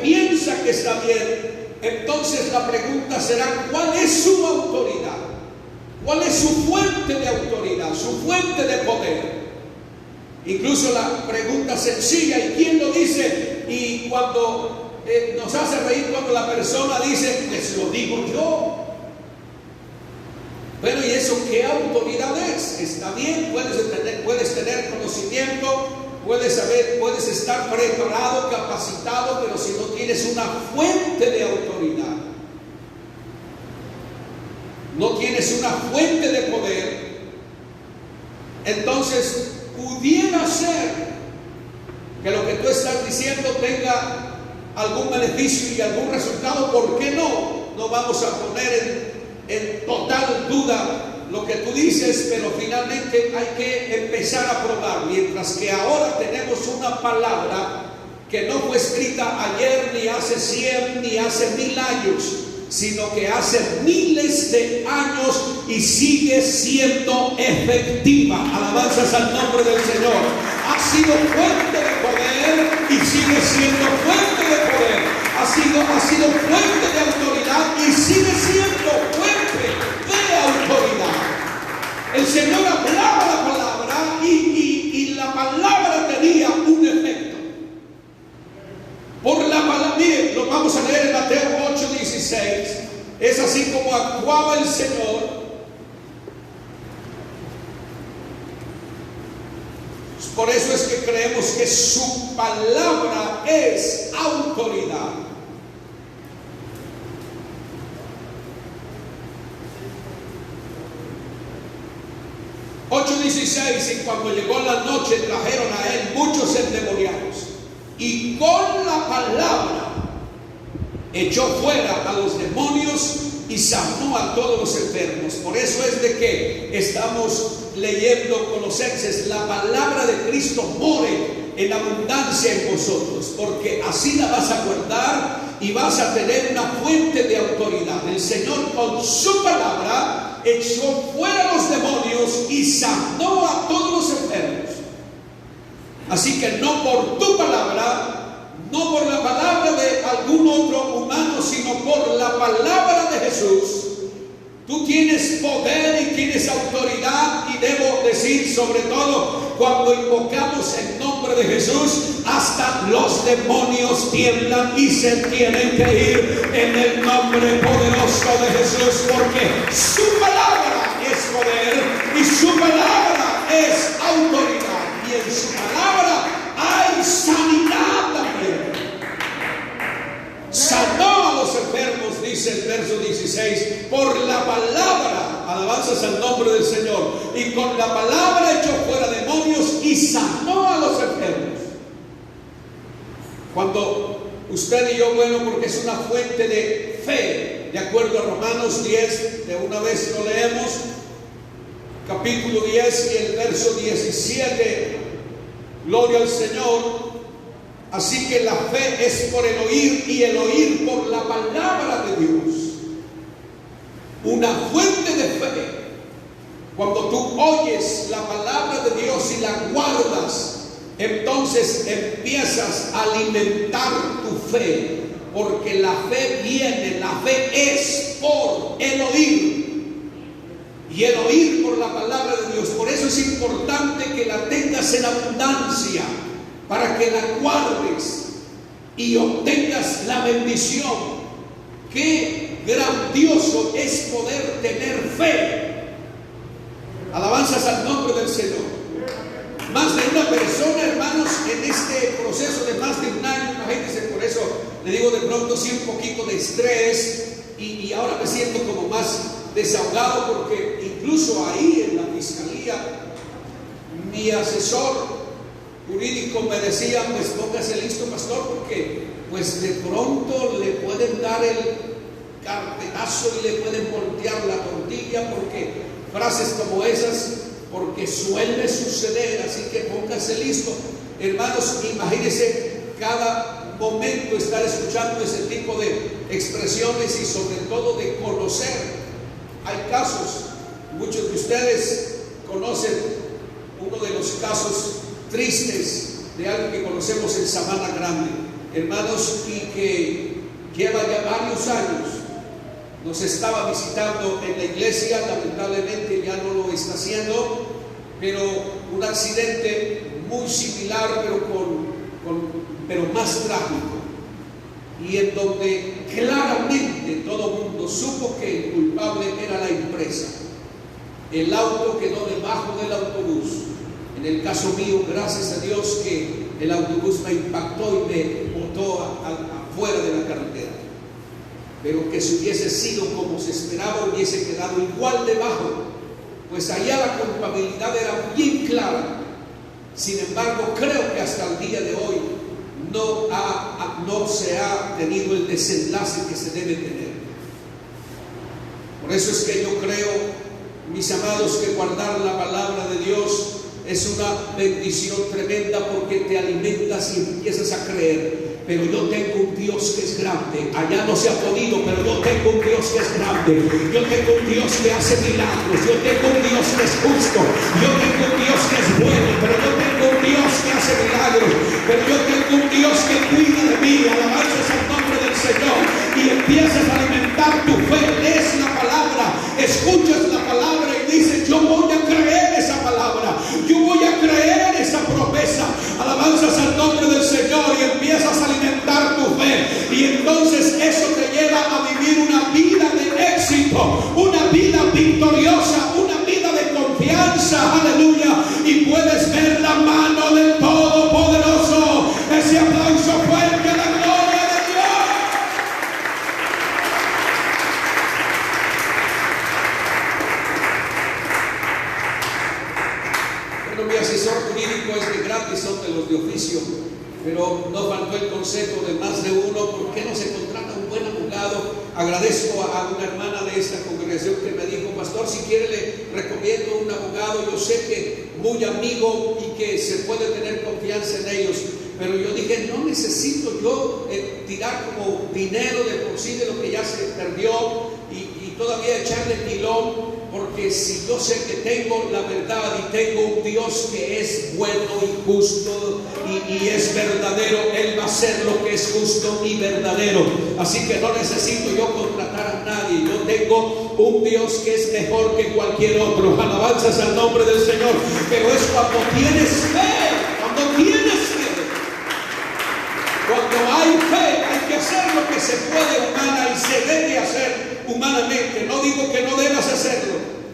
[SPEAKER 3] piensa que está bien, entonces la pregunta será: ¿cuál es su autoridad? ¿Cuál es su fuente de autoridad, su fuente de poder? Incluso la pregunta sencilla: ¿y quién lo dice? Y cuando nos hace reír cuando la persona dice: pues lo digo yo. Bueno, ¿y eso qué autoridad es? Está bien, puedes tener conocimiento, puedes saber, puedes estar preparado, capacitado, pero si no tienes una fuente de autoridad, no tienes una fuente de poder, entonces pudiera ser que lo que tú estás diciendo tenga algún beneficio y algún resultado. ¿Por qué no? No vamos a poner en total duda lo que tú dices, pero finalmente hay que empezar a probar. Mientras que ahora tenemos una palabra que no fue escrita ayer, ni hace 100, ni hace 1000 años, sino que hace miles de años y sigue siendo efectiva. Alabanzas al nombre del Señor. Ha sido fuente de poder y sigue siendo fuente de poder. Ha sido fuente de autoridad y sigue siendo fuente de autoridad. El Señor hablaba la palabra y la palabra tenía un efecto. Por la palabra, miren, lo vamos a leer en Mateo 8:16. Es así como actuaba el Señor. Por eso es que creemos que su palabra es autoridad. Y cuando llegó la noche trajeron a él muchos endemoniados, y con la palabra echó fuera a los demonios y sanó a todos los enfermos. Por eso es de que estamos leyendo Colosenses: la palabra de Cristo more en abundancia en vosotros, porque así la vas a guardar y vas a tener una fuente de autoridad. El Señor con su palabra echó fuera los demonios y sanó a todos los enfermos. Así que no por tu palabra, no por la palabra de algún otro humano, sino por la palabra de Jesús, tú tienes poder y tienes autoridad. Y debo decir, sobre todo cuando invocamos el nombre de Jesús, hasta los demonios tiemblan y se tienen que ir en el nombre poderoso de Jesús, porque su palabra es poder y su palabra es autoridad, y en su palabra hay sanidad también. Sanó a los enfermos, dice el verso 16, por la palabra, alabanzas al nombre del Señor, y con la palabra echó fuera demonios y sanó a los enfermos. Cuando usted y yo, bueno, porque es una fuente de fe, de acuerdo a Romanos 10, de una vez lo leemos, capítulo 10 y el verso 17, gloria al Señor. Así que la fe es por el oír y el oír por la palabra de Dios. Una fuente de fe. Cuando tú oyes la palabra de Dios y la guardas, entonces empiezas a alimentar tu fe, porque la fe viene, la fe es por el oír y el oír por la palabra de Dios. Por eso es importante que la tengas en abundancia, para que la guardes y obtengas la bendición. Qué grandioso es poder tener fe. Alabanzas al nombre del Señor. Más de una persona, hermanos, en este proceso de más de un año, imagínense, por eso le digo, de pronto sí un poquito de estrés, y ahora me siento como más desahogado, porque incluso ahí en la fiscalía mi asesor jurídico me decía, pues póngase listo, pastor, porque pues de pronto le pueden dar el carpetazo y le pueden voltear la tortilla, porque frases como esas, porque suele suceder, así que póngase listo. Hermanos, imagínense cada momento estar escuchando ese tipo de expresiones y sobre todo de conocer. Hay casos, muchos de ustedes conocen uno de los casos tristes de algo que conocemos en Sabana Grande, hermanos, y que lleva ya varios años. Nos estaba visitando en la iglesia, lamentablemente ya no lo está haciendo, pero un accidente muy similar, pero más trágico, y en donde claramente todo el mundo supo que el culpable era la empresa. El auto quedó debajo del autobús. En el caso mío, gracias a Dios que el autobús me impactó y me botó afuera de la carretera. Pero que si hubiese sido como se esperaba, hubiese quedado igual debajo, pues allá la culpabilidad era bien clara. Sin embargo, creo que hasta el día de hoy no se ha tenido el desenlace que se debe tener. Por eso es que yo creo, mis amados, que guardar la palabra de Dios es una bendición tremenda, porque te alimentas y empiezas a creer. Pero yo tengo un Dios que es grande. Allá no se ha podido, pero yo tengo un Dios que es grande. Yo tengo un Dios que hace milagros. Yo tengo un Dios que es justo. Yo tengo un Dios que es bueno. Pero yo tengo un Dios que hace milagros. Pero yo tengo un Dios que cuida de mí. Alabanzas al nombre del Señor. Y empiezas a alimentar tu fe. Lees la palabra, escuchas la palabra y dices: yo voy a creer esa palabra. Yo voy a creer esa promesa. Alabanzas al nombre del Señor. Y empiezas a alimentar tu fe, y entonces eso te lleva a vivir una vida de éxito, una vida victoriosa, una vida de confianza, aleluya, y puedes ver la mano del Todopoderoso. Ese aplauso fuerte a la gloria de Dios. Bueno, mi asesor jurídico es de gratis, son de los de oficio, pero no faltó el consejo de más de uno: ¿por qué no se contrata un buen abogado? Agradezco a una hermana de esta congregación que me dijo: pastor, si quiere le recomiendo un abogado. Yo sé que muy amigo y que se puede tener confianza en ellos. Pero yo dije, no necesito yo tirar como dinero de por sí de lo que ya se perdió y todavía echarle pilón, porque si yo sé que tengo la verdad y tengo un Dios que es bueno y justo y es verdadero, Él va a hacer lo que es justo y verdadero. Así que no necesito yo contratar a nadie. Yo tengo un Dios que es mejor que cualquier otro. Alabanzas al nombre del Señor. Pero es cuando tienes fe, cuando tienes fe. Cuando hay fe, hay que hacer lo que se puede humana y se debe hacer humanamente. No digo que no debas hacerlo,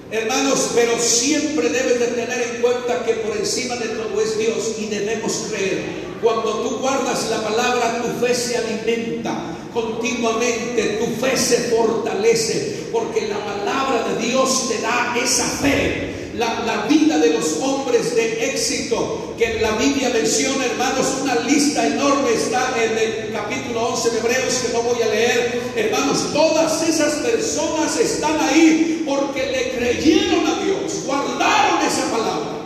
[SPEAKER 3] hermanos, pero siempre debes de tener en cuenta que por encima de todo es Dios y debemos creer. Cuando tú guardas la palabra, tu fe se alimenta continuamente, tu fe se fortalece, porque la palabra de Dios te da esa fe. La vida de los hombres de éxito que la Biblia menciona, hermanos, una lista enorme está en el capítulo 11 de Hebreos, que no voy a leer. Hermanos, todas esas personas están ahí porque le creyeron a Dios, guardaron esa palabra.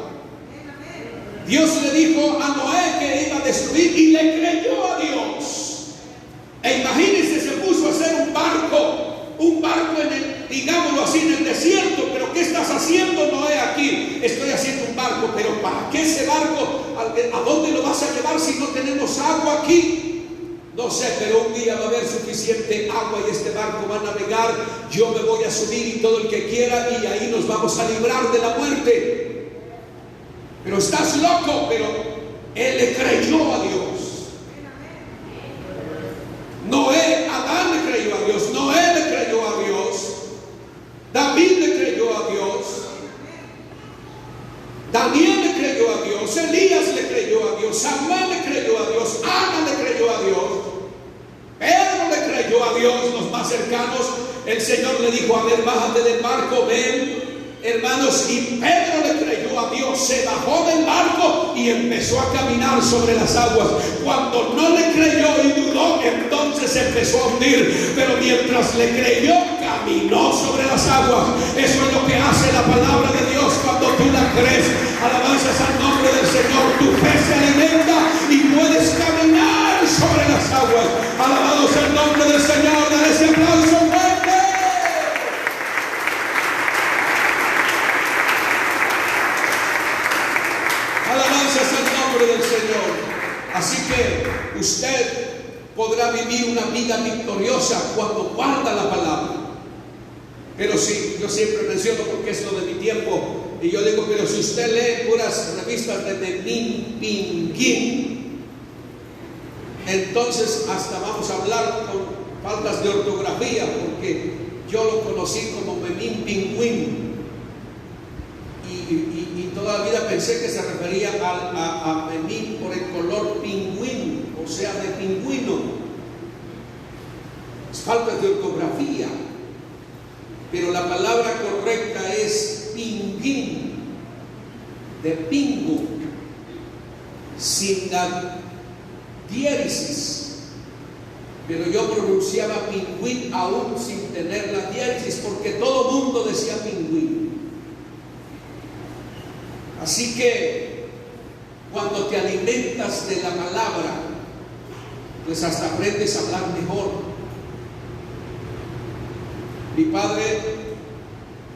[SPEAKER 3] Dios le dijo a Noé que iba a destruir y le creyó a Dios. E imagínense, se puso a hacer un barco en el, digámoslo así, en el desierto. Pero ¿qué estás haciendo, Noé, aquí? Estoy haciendo un barco. Pero ¿para qué ese barco? ¿A dónde lo vas a llevar si no tenemos agua aquí? No sé, pero un día va a haber suficiente agua y este barco va a navegar. Yo me voy a subir y todo el que quiera, y ahí nos vamos a librar de la muerte. Pero estás loco. Pero él le creyó a Dios. Adán le creyó a Dios, Noé le creyó a Dios, David le creyó a Dios, Daniel le creyó a Dios, Elías le creyó a Dios, Samuel le creyó a Dios, Ana le creyó a Dios, Pedro le creyó a Dios, los más cercanos. El Señor le dijo: a ver, bájate del barco, ven. Hermanos, y Pedro le creyó a Dios, se bajó del barco y empezó a caminar sobre las aguas. Cuando no le creyó y dudó, entonces empezó a hundir. Pero mientras le creyó, caminó sobre las aguas. Eso es lo que hace la palabra de Dios cuando tú la crees. Alabanzas al nombre del Señor. Tu fe se alimenta y puedes caminar sobre las aguas. Alabados al nombre del Señor. Dale ese aplauso fuerte. Alabanzas al nombre del Señor. Así que usted podrá vivir una vida victoriosa cuando guarda la palabra. Pero sí, yo siempre menciono, porque es lo de mi tiempo, y yo digo, pero si usted lee puras revistas de Memín Pinguín, entonces hasta vamos a hablar con faltas de ortografía, porque yo lo conocí como Memín Pingüín. Y toda la vida pensé que se refería a Memín por el color pingüín, o sea, de pingüino. Es falta de ortografía, pero la palabra correcta es pinguín, de pingo, sin la diéresis. Pero yo pronunciaba pingüín aún sin tener la diéresis, porque todo mundo decía pingüín. Así que cuando te alimentas de la palabra, pues hasta aprendes a hablar mejor. Mi padre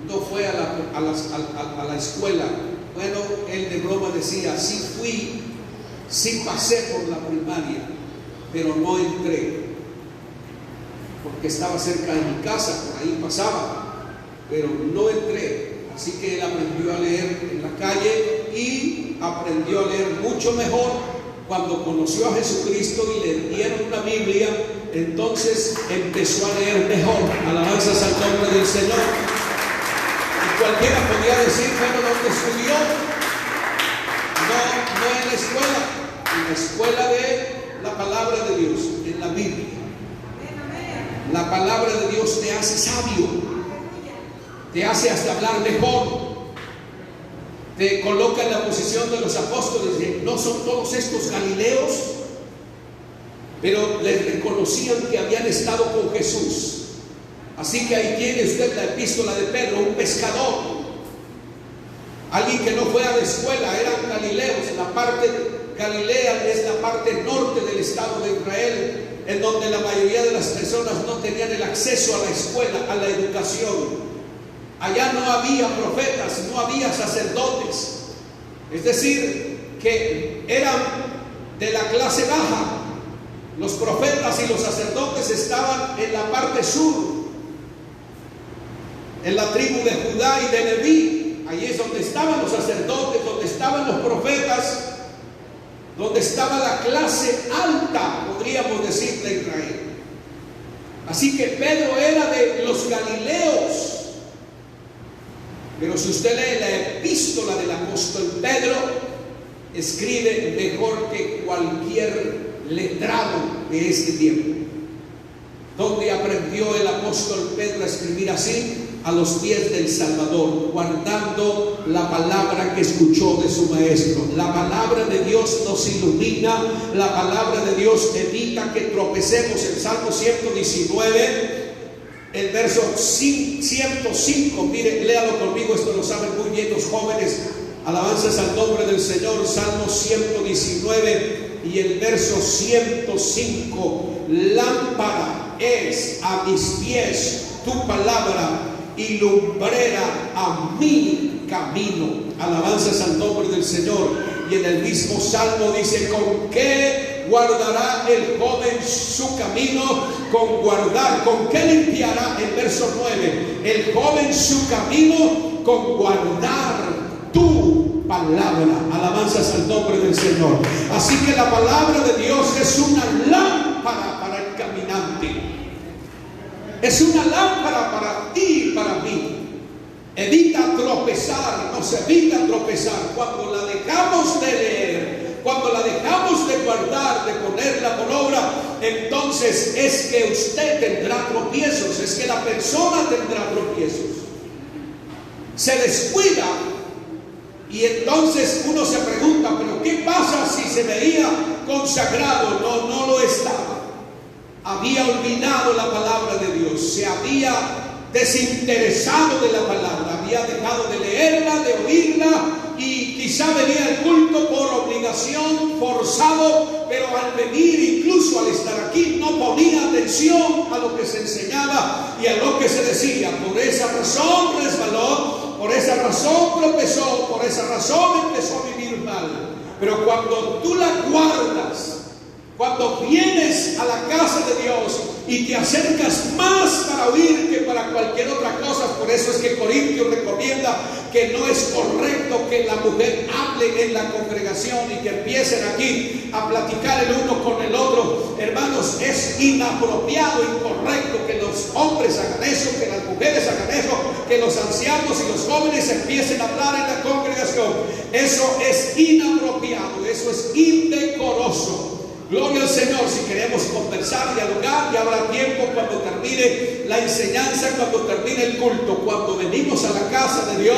[SPEAKER 3] no fue a la escuela. Bueno, él de broma decía: sí fui, sí pasé por la primaria, pero no entré, porque estaba cerca de mi casa, por ahí pasaba, pero no entré. Así que él aprendió a leer en la calle y aprendió a leer mucho mejor cuando conoció a Jesucristo y le dieron una Biblia. Entonces empezó a leer mejor. Alabanzas al nombre del Señor. Y cualquiera podía decir: bueno, ¿dónde estudió? No en la escuela de la palabra de Dios, en la Biblia. La palabra de Dios te hace sabio, te hace hasta hablar mejor, te coloca en la posición de los apóstoles. No son todos estos galileos, pero les reconocían que habían estado con Jesús. Así que ahí tiene usted la epístola de Pedro, un pescador alguien que no fue a la escuela, eran galileos. La parte Galilea es la parte norte del estado de Israel, en donde la mayoría de las personas no tenían el acceso a la escuela, a la educación. Allá no había profetas, no había sacerdotes, es decir, que eran de la clase baja. Los profetas y los sacerdotes estaban en la parte sur, en la tribu de Judá y de Leví. Allí es donde estaban los sacerdotes, donde estaban los profetas, donde estaba la clase alta, podríamos decir, de Israel. Así que Pedro era de los galileos. Pero si usted lee la epístola del apóstol Pedro, escribe mejor que cualquier letrado de este tiempo. Donde aprendió el apóstol Pedro a escribir así: a los pies del Salvador, guardando la palabra que escuchó de su maestro. La palabra de Dios nos ilumina, la palabra de Dios evita que tropecemos. El Salmo 119, el verso 105, mire, léalo conmigo, esto lo saben muy bien los jóvenes. Alabanzas al nombre del Señor. Salmo 119 y el verso 105: lámpara es a mis pies tu palabra y lumbrera a mi camino. Alabanzas al nombre del Señor. Y en el mismo salmo dice: ¿con qué guardará el joven su camino? Con guardar. ¿Con qué limpiará? El verso 9: el joven su camino con guardar tu palabra. Alabanzas al nombre del Señor. Así que la palabra de Dios es una lámpara para el caminante. Es una lámpara para ti y para mí. Evita tropezar, nos evita tropezar cuando la dejamos de leer, cuando la dejamos de guardar, de ponerla por obra. Entonces es que usted tendrá tropiezos, es que la persona tendrá tropiezos. Se descuida y entonces uno se pregunta: ¿pero qué pasa si se veía consagrado? No lo estaba. Había olvidado la palabra de Dios, se había desinteresado de la palabra, había dejado de leerla, de oírla, y quizá venía al culto por obligación, forzado, pero al venir, incluso al estar aquí, no ponía atención a lo que se enseñaba y a lo que se decía. Por esa razón resbaló, por esa razón tropezó, por esa razón empezó a vivir mal. Pero cuando tú la guardas, cuando vienes a la casa de Dios y te acercas más para oír que para cualquier otra cosa, por eso es que Corintios recomienda que no es correcto que la mujer hable en la congregación y que empiecen aquí a platicar el uno con el otro. Hermanos, es inapropiado, incorrecto que los hombres hagan eso, que las mujeres hagan eso, que los ancianos y los jóvenes empiecen a hablar en la congregación. Eso es inapropiado, eso es indecoroso. Gloria al Señor. Si queremos conversar, dialogar, ya habrá tiempo cuando termine la enseñanza, cuando termine el culto. Cuando venimos a la casa de Dios,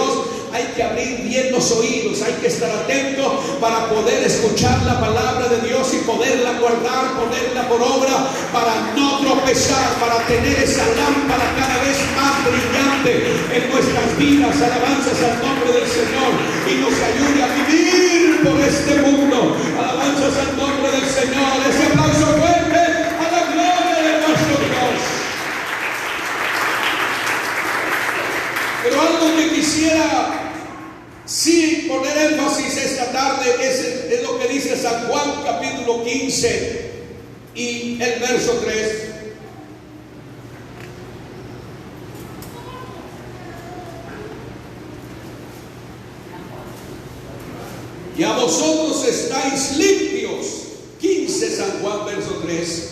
[SPEAKER 3] hay que abrir bien los oídos, hay que estar atentos para poder escuchar la palabra de Dios y poderla guardar, ponerla por obra, para no tropezar, para tener esa lámpara cada vez más brillante en nuestras vidas. Alabanzas al nombre del Señor, y nos ayude a vivir por este mundo. Alabanzas al nombre del Señor. Ese aplauso fuerte a la gloria de nuestro Dios. Pero algo que quisiera sí poner énfasis esta tarde es lo que dice San Juan capítulo 15 y el verso 3. Y a vosotros estáis limpios. 15 San Juan verso 3.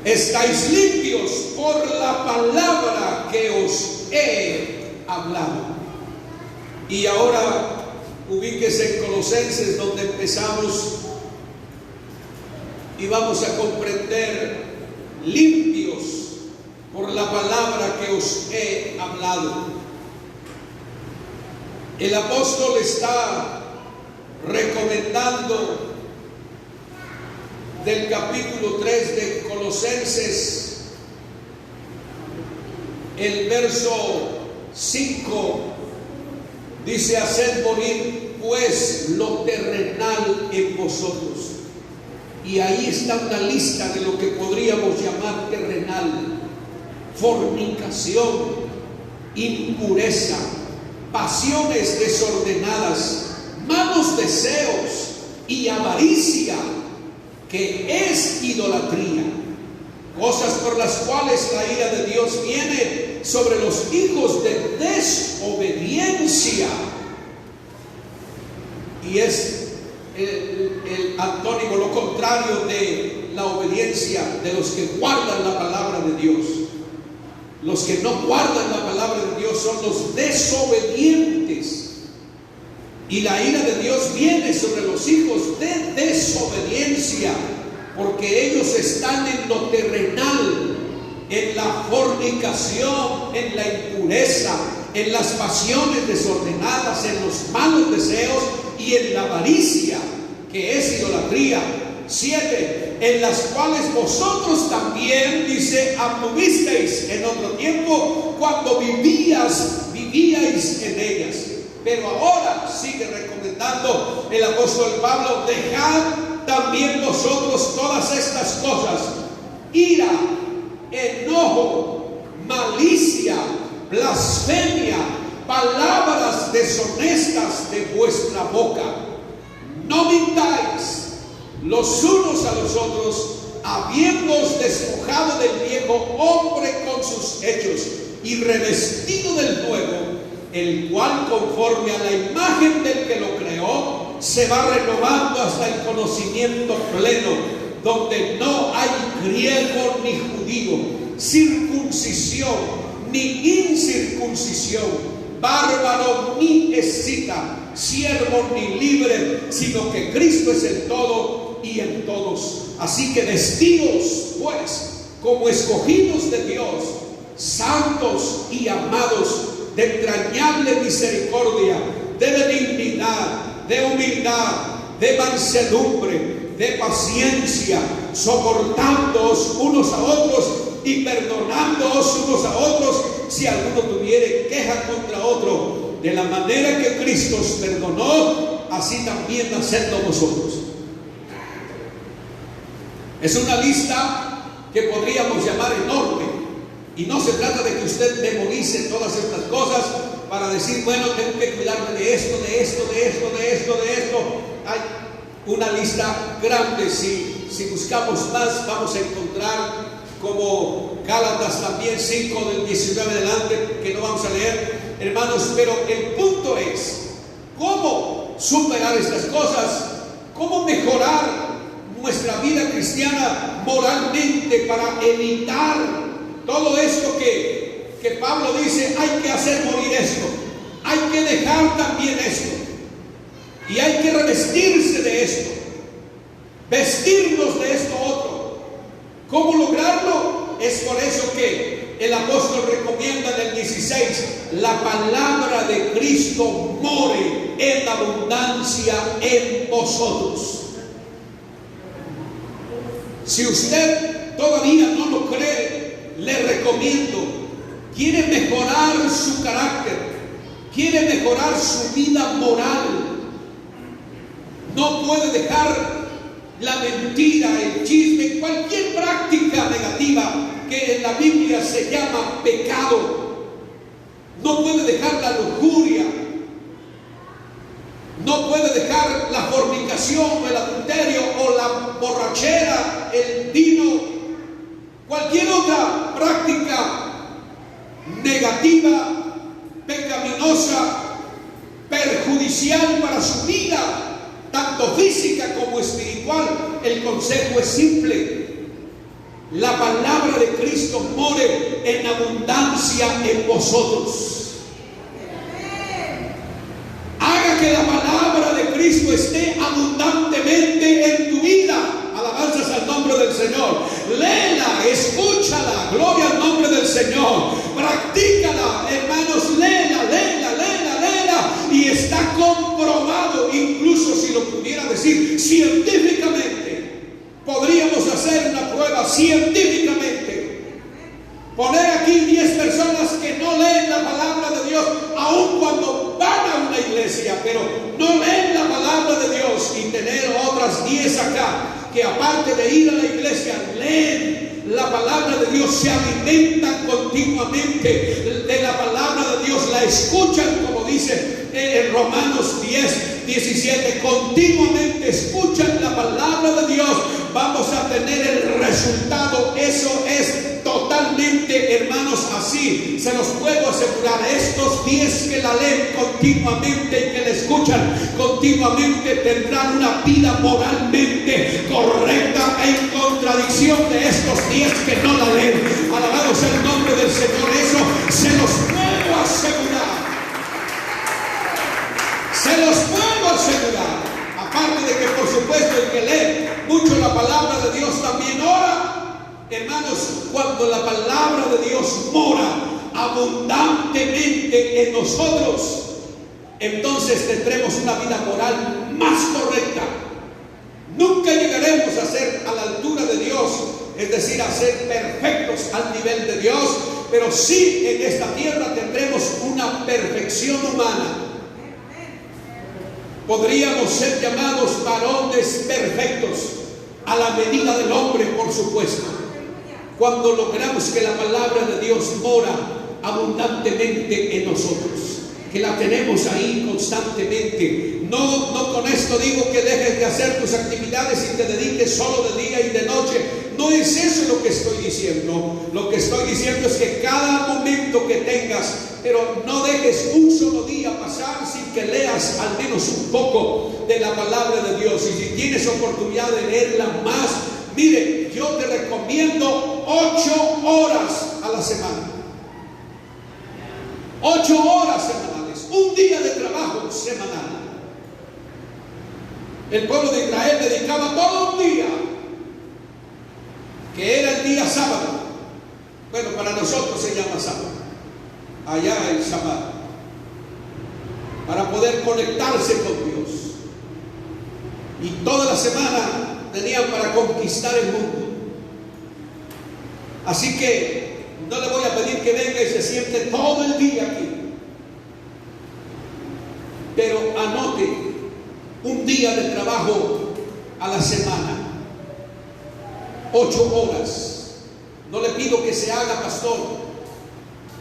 [SPEAKER 3] Estáis limpios por la palabra que os he hablado. Y ahora ubíquese en Colosenses, donde empezamos, y vamos a comprender: limpios por la palabra que os he hablado. El apóstol está recomendando del capítulo 3 de Colosenses, el verso 5 Dice: haced morir pues lo terrenal en vosotros. Y ahí está una lista de lo que podríamos llamar terrenal: fornicación, impureza, pasiones desordenadas, malos deseos y avaricia, que es idolatría, cosas por las cuales la ira de Dios viene sobre los hijos de desobediencia. Y es el antónimo, lo contrario de la obediencia, de los que guardan la palabra de Dios. Los que no guardan la palabra de Dios son los desobedientes. Y la ira de Dios viene sobre los hijos de desobediencia, porque ellos están en lo terrenal, en la fornicación, en la impureza, en las pasiones desordenadas, en los malos deseos y en la avaricia, que es idolatría. 7, en las cuales vosotros también, dice, anduvisteis en otro tiempo cuando vivíais en ellas. Pero ahora sigue recomendando el apóstol Pablo: dejad también vosotros todas estas cosas: ira, enojo, malicia, blasfemia, palabras deshonestas de vuestra boca. No mintáis los unos a los otros, habiéndoos despojado del viejo hombre con sus hechos y revestido del nuevo, el cual, conforme a la imagen del que lo creó, se va renovando hasta el conocimiento pleno, donde no hay griego ni judío, circuncisión ni incircuncisión, bárbaro ni escita, siervo ni libre, sino que Cristo es el todo y en todos. Así que vestíos pues como escogidos de Dios, santos y amados, de entrañable misericordia, de benignidad, de humildad, de mansedumbre, de paciencia, soportándoos unos a otros y perdonándoos unos a otros si alguno tuviere queja contra otro. De la manera que Cristo os perdonó, así también hacedlo vosotros. Es una lista que podríamos llamar enorme, y no se trata de que usted memorice todas estas cosas para decir: bueno, tengo que cuidarme de esto, de esto, de esto, de esto, de esto. Hay una lista grande. Si buscamos más, vamos a encontrar, como Gálatas también 5 del 19 adelante, que no vamos a leer, hermanos. Pero el punto es cómo superar estas cosas, cómo mejorar nuestra vida cristiana moralmente para evitar todo esto que Pablo dice: hay que hacer morir esto, hay que dejar también esto, y hay que revestirse de esto, vestirnos de esto otro. ¿Cómo lograrlo? Es por eso que el apóstol recomienda en el 16: la palabra de Cristo more en abundancia en vosotros. Si usted todavía no lo cree, le recomiendo: quiere mejorar su carácter, quiere mejorar su vida moral, no puede dejar la mentira, el chisme, cualquier práctica negativa que en la Biblia se llama pecado. No puede dejar la lujuria, no puede dejar la fornicación, el adulterio o la borrachera, el vino, cualquier otra práctica negativa, pecaminosa, perjudicial para su vida, tanto física como espiritual. El consejo es simple: la palabra de Cristo more en abundancia en vosotros. Haga que la palabra de Cristo esté abundantemente en tu vida. Alabanzas al nombre del Señor. Léela, escúchala, gloria al nombre del Señor. Practícala, hermanos, léela, léela, léela, léela. Y está comprobado, incluso si lo pudiera decir científicamente, podríamos hacer una prueba científicamente. Poner aquí 10 personas que no leen la palabra de Dios, aun cuando van a una 10 acá, que aparte de ir a la iglesia, leen la palabra de Dios, se alimentan continuamente de la palabra de Dios, la escuchan, como dice en Romanos 10:17, continuamente escuchan la palabra de Dios, vamos a tener el resultado. Eso es totalmente, hermanos, así. Se los puedo asegurar, estos 10 que la leen continuamente y que la escuchan continuamente tendrán una vida moralmente correcta en contradicción de estos 10 que no la leen. Alabado sea el nombre del Señor. Eso se los puedo asegurar. Se los puedo asegurar. Aparte de que, por supuesto, el que lee mucho la palabra de Dios también ora. Hermanos, cuando la palabra de Dios mora abundantemente en nosotros, entonces tendremos una vida moral más correcta. Nunca llegaremos a ser a la altura de Dios, es decir, a ser perfectos al nivel de Dios, pero sí en esta tierra tendremos una perfección humana. Podríamos ser llamados varones perfectos a la medida del hombre, por supuesto, cuando logramos que la palabra de Dios mora abundantemente en nosotros, que la tenemos ahí constantemente. No con esto digo que dejes de hacer tus actividades y te dediques solo de día y de noche. No es eso lo que estoy diciendo. Lo que estoy diciendo es que cada momento que tengas, pero no dejes un solo día pasar sin que leas al menos un poco de la palabra de Dios. Y si tienes oportunidad de leerla más, mire, yo te recomiendo 8 horas a la semana. 8 horas semanales, un día de trabajo semanal. El pueblo de Israel dedicaba todo un día, que era el día sábado. Bueno, para nosotros se llama sábado, allá el Shabbat, para poder conectarse con Dios. Y toda la semana tenían para conquistar el mundo. Así que no le voy a pedir que venga y se siente todo el día aquí, pero anote un día de trabajo a la semana, 8 horas. No le pido que se haga pastor,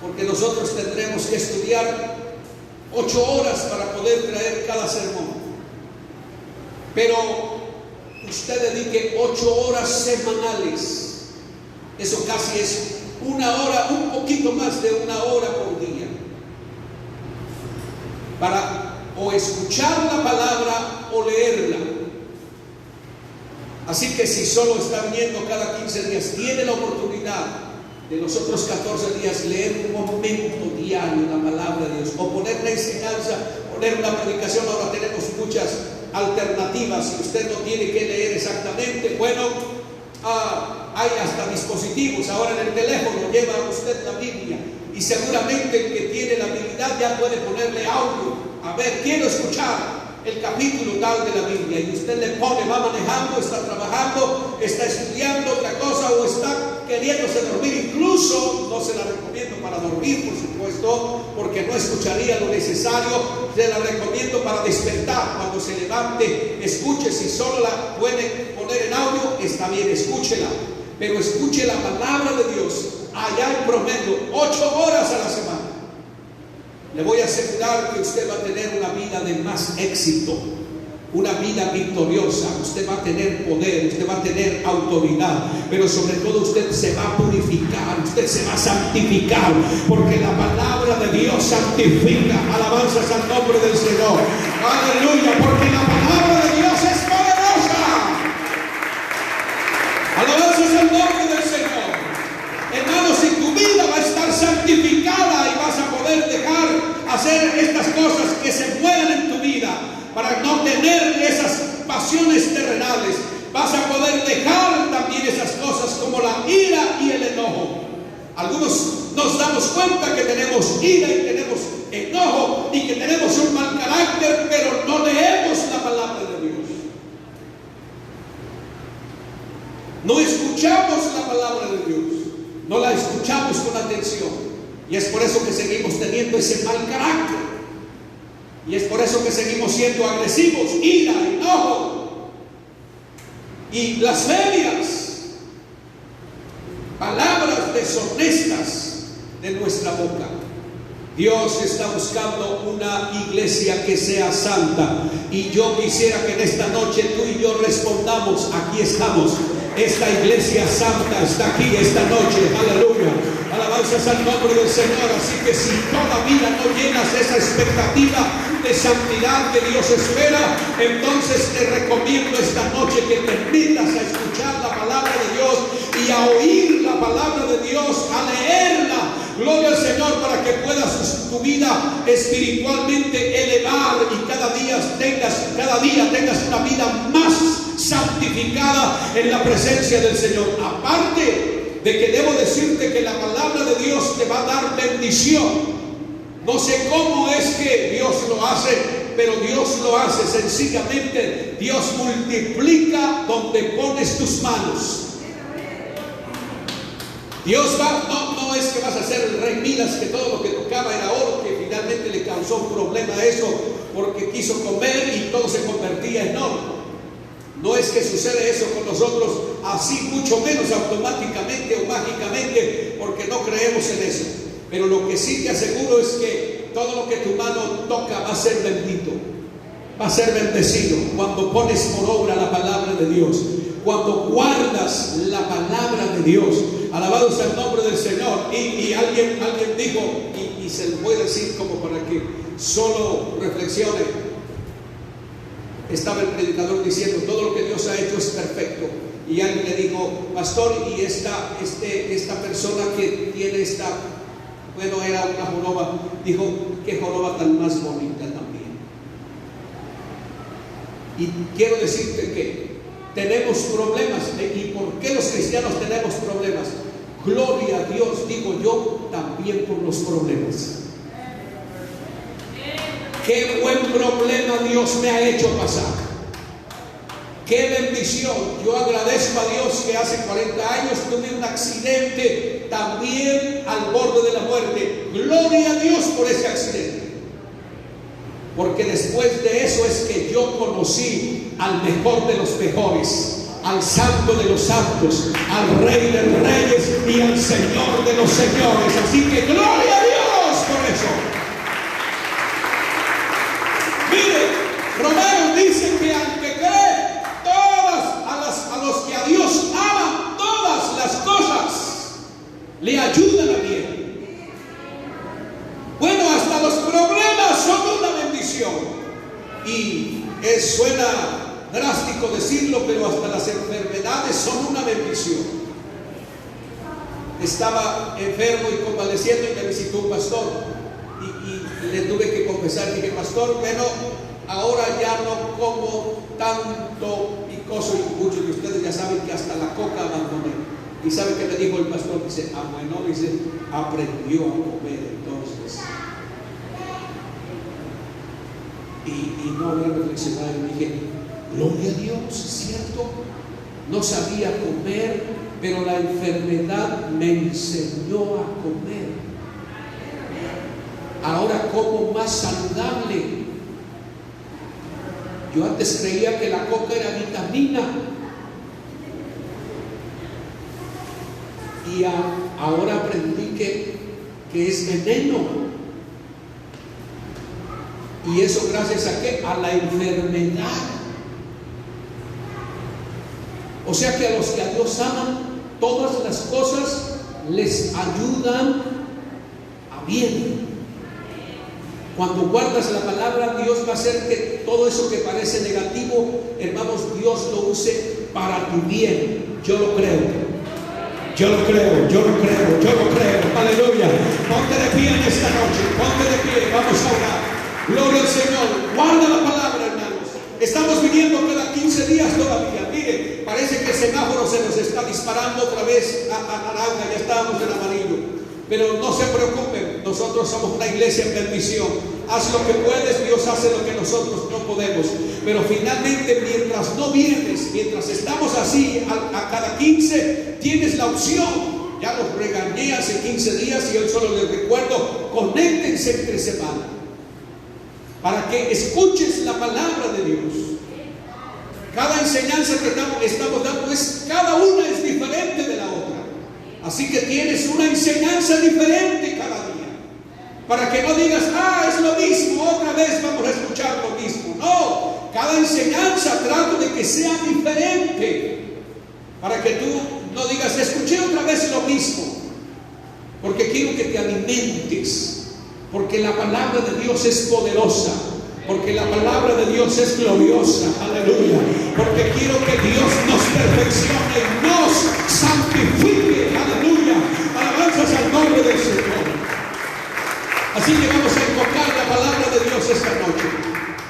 [SPEAKER 3] porque nosotros tendremos que estudiar 8 horas para poder traer cada sermón, pero usted dedique 8 horas semanales. Eso casi es 1 hora, un poquito más de 1 hora por día, para o escuchar la palabra o leerla. Así que si solo está viniendo cada 15 días, tiene la oportunidad de los otros 14 días leer un momento diario la palabra de Dios, o poner la enseñanza, poner una predicación. Ahora tenemos muchas alternativas. Si usted no tiene que leer exactamente, bueno, hay hasta dispositivos. Ahora en el teléfono lleva usted la Biblia, y seguramente el que tiene la habilidad ya puede ponerle audio. A ver, quiero escuchar el capítulo tal de la Biblia, y usted le pone, va manejando, está trabajando, está estudiando otra cosa, o está queriéndose dormir. Incluso no se la recomiendo para dormir, por supuesto, porque no escucharía lo necesario. Se la recomiendo para despertar. Cuando se levante, escuche. Si solo la puede poner en audio, está bien, escúchela, pero escuche la palabra de Dios allá en promedio 8 horas a la semana. Le voy a asegurar que usted va a tener una vida de más éxito, una vida victoriosa. Usted va a tener poder, usted va a tener autoridad, pero sobre todo usted se va a purificar, usted se va a santificar, porque la palabra de Dios santifica. Alabanzas al nombre del Señor. Aleluya, porque la palabra de Dios es poderosa. Alabanzas al nombre del Señor. Hermanos, si tu vida va a estar santificada y vas a poder dejar hacer estas cosas que se mueven en tu vida para no tener esas pasiones terrenales, vas a poder dejar también esas cosas como la ira y el enojo. Algunos nos damos cuenta que tenemos ira y tenemos enojo y que tenemos un mal carácter, pero no leemos la palabra de Dios. No escuchamos la palabra de Dios, no la escuchamos con atención, y es por eso que seguimos teniendo ese mal carácter, y es por eso que seguimos siendo agresivos, ira, enojo. y blasfemias, palabras deshonestas de nuestra boca. Dios está buscando una iglesia que sea santa, y yo quisiera que en esta noche tú y yo respondamos: aquí estamos. Esta iglesia santa está aquí esta noche. Aleluya. Alabanzas al nombre del Señor. Así que si todavía no llenas esa expectativa de santidad que Dios espera, entonces te recomiendo esta noche que te metas a escuchar la palabra de Dios y a oír la palabra de Dios, a leerla. Gloria al Señor, para que puedas tu vida espiritualmente elevar y cada día tengas una vida más santificada en la presencia del Señor. Aparte de que debo decirte que la palabra de Dios te va a dar bendición. No sé cómo es que Dios lo hace, pero Dios lo hace sencillamente. Dios multiplica donde pones tus manos. Dios no es que vas a ser el rey Midas, que todo lo que tocaba era oro, que finalmente le causó un problema a eso porque quiso comer y todo se convertía en oro. No es que sucede eso con nosotros así, mucho menos automáticamente o mágicamente, porque no creemos en eso. Pero lo que sí te aseguro es que todo lo que tu mano toca va a ser bendito, va a ser bendecido cuando pones por obra la palabra de Dios, cuando guardas la palabra de Dios. Alabado sea el nombre del Señor. Y alguien dijo, y se lo voy a decir como para que solo reflexione. Estaba el predicador diciendo: todo lo que Dios ha hecho es perfecto. Y alguien le dijo: pastor, y esta persona que tiene era una joroba. Dijo: qué joroba tan más bonita también. Y quiero decirte que tenemos problemas. ¿Y por qué los cristianos tenemos problemas? Gloria a Dios, digo yo, también por los problemas. Qué buen problema Dios me ha hecho pasar. Qué bendición. Yo agradezco a Dios que hace 40 años tuve un accidente también al borde de la muerte. Gloria a Dios por ese accidente. Porque después de eso es que yo conocí al mejor de los mejores, al santo de los santos, al rey de reyes y al señor de los señores. Así que gloria a Dios por eso. Mire, Romero dice que aunque cree a los que a Dios aman, todas las cosas le ayudan a bien. Bueno, hasta los problemas son una bendición. Y suena drástico decirlo, pero hasta las enfermedades son una bendición. Estaba enfermo y convaleciendo y me visitó un pastor. Y le tuve que confesar, dije: pastor, bueno, ahora ya no como tanto picoso, y muchos de ustedes ya saben que hasta la coca abandoné. ¿Y sabe qué me dijo el pastor? Dice: bueno, dice, aprendió a comer entonces. Y no había reflexionado y dije: gloria a Dios, es cierto, no sabía comer, pero la enfermedad me enseñó a comer. Ahora como más saludable. Yo antes creía que la coca era vitamina, y ahora aprendí que es veneno. Y eso gracias a ¿qué? A la enfermedad. O sea que a los que a Dios aman, todas las cosas les ayudan a bien. Cuando guardas la palabra, Dios va a hacer que todo eso que parece negativo, hermanos, Dios lo use para tu bien. Yo lo creo. Aleluya. Ponte de pie en esta noche. Ponte de pie. Vamos a orar. Gloria al Señor. Guarda la palabra, hermanos. Estamos viviendo cada 15 días todavía. Mire, parece que el semáforo se nos está disparando otra vez a naranja. Ya estábamos en amarillo. Pero no se preocupen, nosotros somos una iglesia en bendición. Haz lo que puedes, Dios hace lo que nosotros no podemos. Pero finalmente, mientras no vienes, mientras estamos así a cada 15, tienes la opción. Ya los regañé hace 15 días y hoy solo les recuerdo: conéctense entre semana para que escuches la palabra de Dios. Cada enseñanza que estamos dando cada una es diferente de la otra. Así que tienes una enseñanza diferente cada día. Para que no digas, es lo mismo, otra vez vamos a escuchar lo mismo. No, cada enseñanza trato de que sea diferente. Para que tú no digas, escuché otra vez lo mismo. Porque quiero que te alimentes. Porque la palabra de Dios es poderosa. Porque la palabra de Dios es gloriosa. Aleluya. Porque quiero que Dios nos perfeccione, nos santifique. Aleluya. Alabanzas al nombre del Señor. Así que vamos a invocar la palabra de Dios esta noche.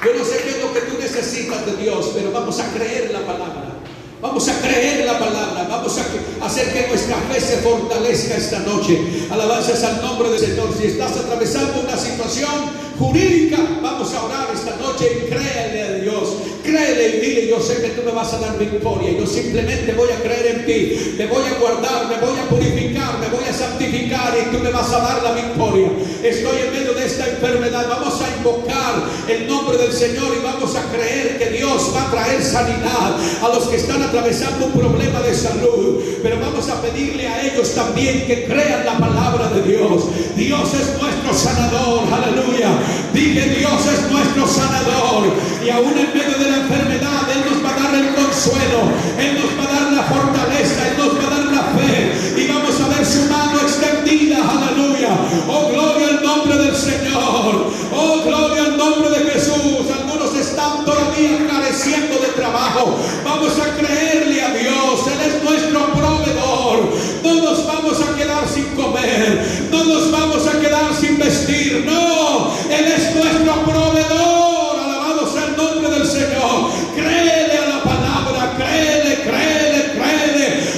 [SPEAKER 3] Yo no sé qué es lo que tú necesitas de Dios, pero vamos a creer la palabra. Vamos a creer la palabra. Vamos a hacer que nuestra fe se fortalezca esta noche. Alabanzas al nombre del Señor. Si estás atravesando una situación jurídica, vamos a orar esta noche y créele a Dios. Créele y dile, yo sé que tú me vas a dar victoria. Yo simplemente voy a creer en ti. Te voy a guardar, me voy a purificar, me voy a santificar y tú me vas a dar la victoria. Estoy en medio de esta enfermedad. Vamos a invocar el nombre del Señor y vamos a creer que Dios va a traer sanidad a los que están atravesando un problema de salud. Pero vamos a pedirle a ellos también que crean la palabra de Dios. Dios es nuestro sanador. Aleluya. Dile, Dios es nuestro sanador. Y aún en medio de la enfermedad, Él nos va a dar el consuelo. Él nos va a dar la fortaleza. Él nos va a dar la fe. Y vamos a ver su mano extendida. Aleluya. Oh, gloria al nombre del Señor. Oh, gloria al nombre de Jesús. Algunos están todavía careciendo de trabajo. Vamos a creerle a Dios. Él es nuestro proveedor. No nos vamos a quedar sin comer. No nos vamos a quedar sin vestir. No, Él es nuestro proveedor. Alabado sea el nombre del Señor. Créele a la palabra. Créele.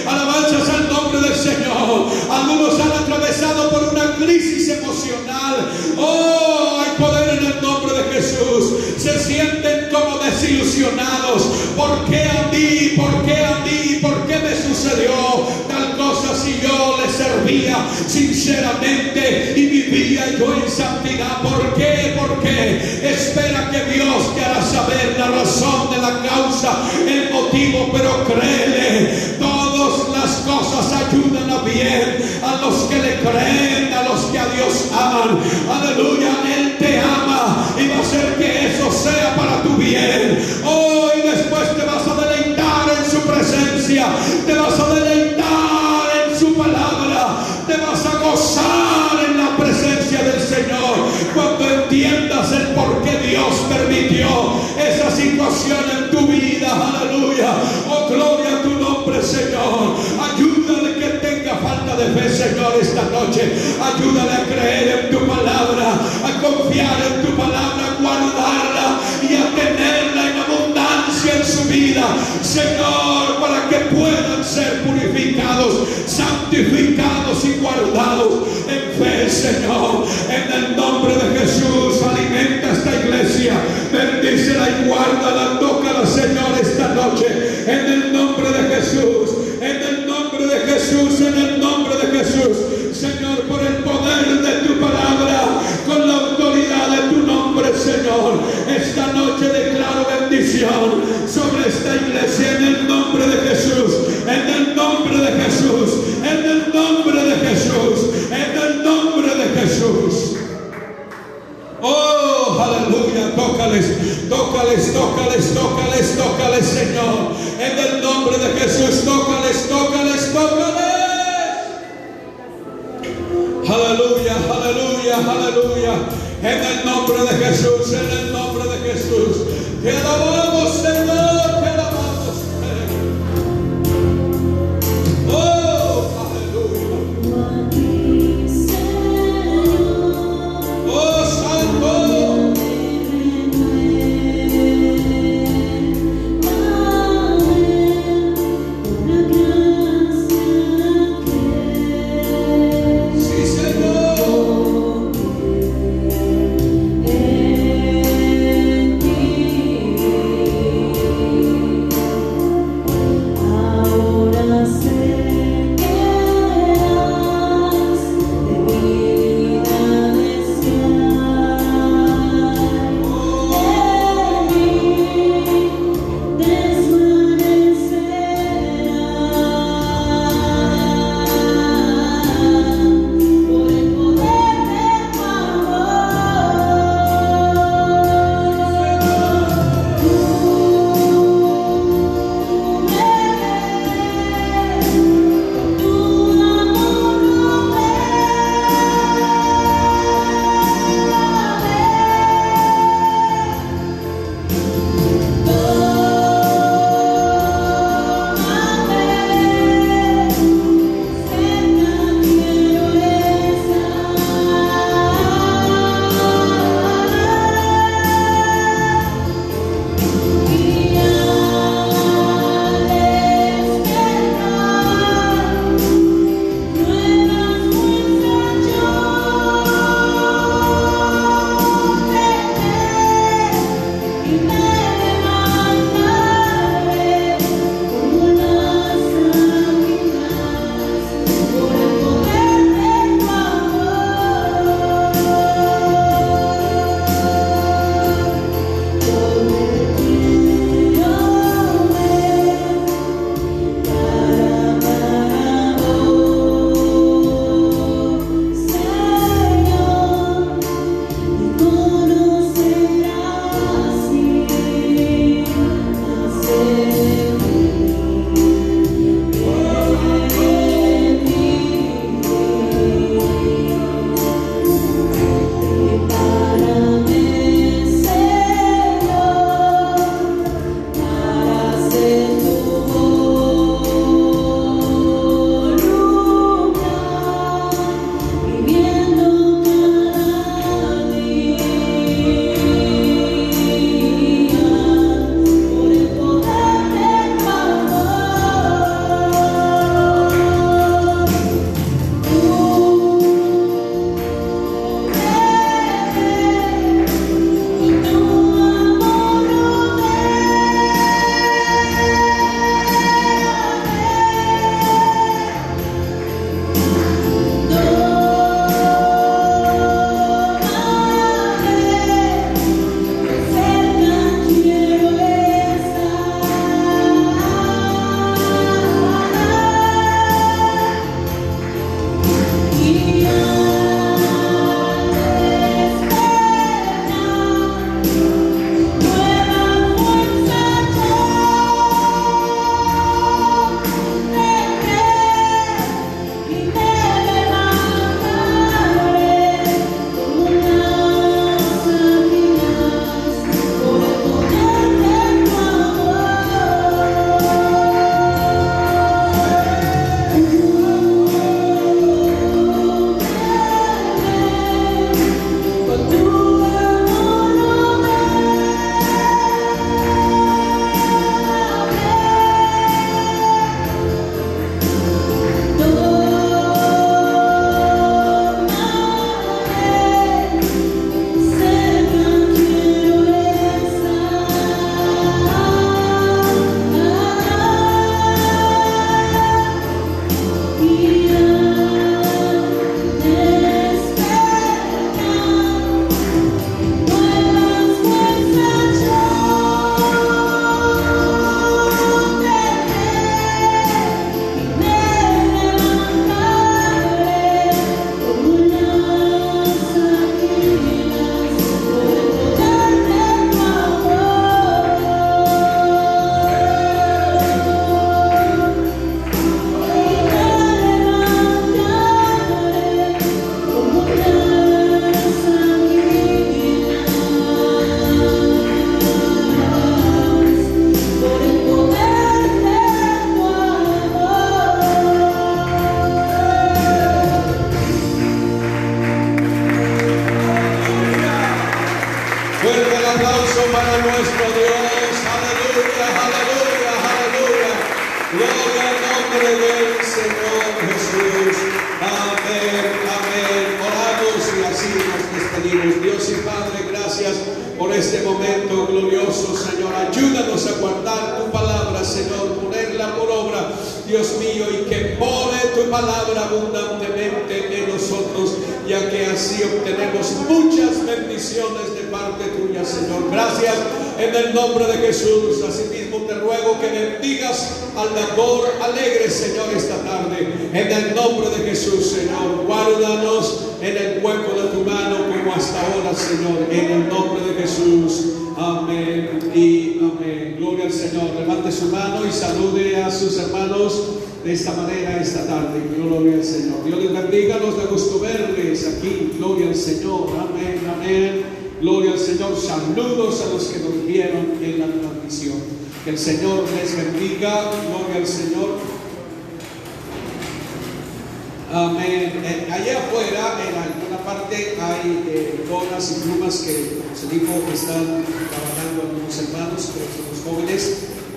[SPEAKER 3] Alabanzas al nombre del Señor. Algunos han atravesado por una crisis emocional. Oh, hay poder en el nombre de Jesús. Se sienten como desilusionados. ¿Por qué a mí? ¿Por qué a mí? ¿Por qué me sucedió tal cosa si yo le servía sinceramente y vivía yo en santidad? ¿Por qué? ¿Por qué? Espera que Dios te hará saber la razón de la causa, el motivo, pero créele. Todas las cosas ayudan a bien a los que le creen, a los que a Dios aman. Aleluya. Él te ama y va a hacer que eso sea para tu bien. Oh, y después te vas a deleitar en su presencia. Te vas a deleitar en su palabra. Te vas a gozar en la presencia del Señor cuando entiendas el por qué Dios permitió esa situación en tu vida. Aleluya. Oh, gloria a tu nombre, Señor. Ayúdale que tenga falta de fe, Señor, esta noche. Ayúdale a creer en tu palabra, a confiar en tu palabra, a guardarla y a tenerla en abundancia en su vida, Señor, para que puedan ser purificados, santificados y guardados en fe, Señor. En el nombre de Jesús, alimenta esta iglesia, bendícela y guárdala, tócala, Señor, esta noche. En el nombre de Jesús, en el nombre de Jesús, en el nombre de Jesús, Señor, por el poder de tu palabra, con la autoridad de tu nombre, Señor, esta noche declaro bendición sobre esta iglesia en el nombre de Jesús, en el nombre de Jesús, en el nombre de Jesús, en el nombre de Jesús. Oh, aleluya. Tócales, Señor, en el nombre de Jesús. Tócales. Aleluya. En el nombre de Jesús, en el nombre de Jesús. Te alabamos, Señor, te alabamos. Oh, aleluya. Oh, Santo.
[SPEAKER 4] En ti
[SPEAKER 3] para nuestro Dios. Aleluya, aleluya, aleluya. Gloria al nombre del Señor Jesús. Amén, amén. Oramos y así nos despedimos. Dios y Padre, gracias por este momento glorioso, Señor. Ayúdanos a guardar tu palabra, Señor, ponerla por obra, Dios mío, y que pone tu palabra abundantemente en nosotros, ya que así obtenemos muchas bendiciones de parte tuya, Señor. Gracias en el nombre de Jesús. Asimismo te ruego que bendigas al dador alegre, Señor, esta tarde. En el nombre de Jesús, Señor, guárdanos en el hueco de tu mano como hasta ahora, Señor, en el nombre de Jesús. Amén y amén. Gloria al Señor. Levante su mano y salude a sus hermanos de esta manera esta tarde. Gloria al Señor. Dios les bendiga. Nos da gusto verles aquí. Gloria al Señor. Amén, amén. Gloria al Señor. Saludos a los que nos vieron en la transmisión. Que el Señor les bendiga. Gloria al Señor. Amén. Allá afuera, en alguna parte, hay donas y plumas que, como se dijo, están trabajando algunos hermanos, pero son los jóvenes,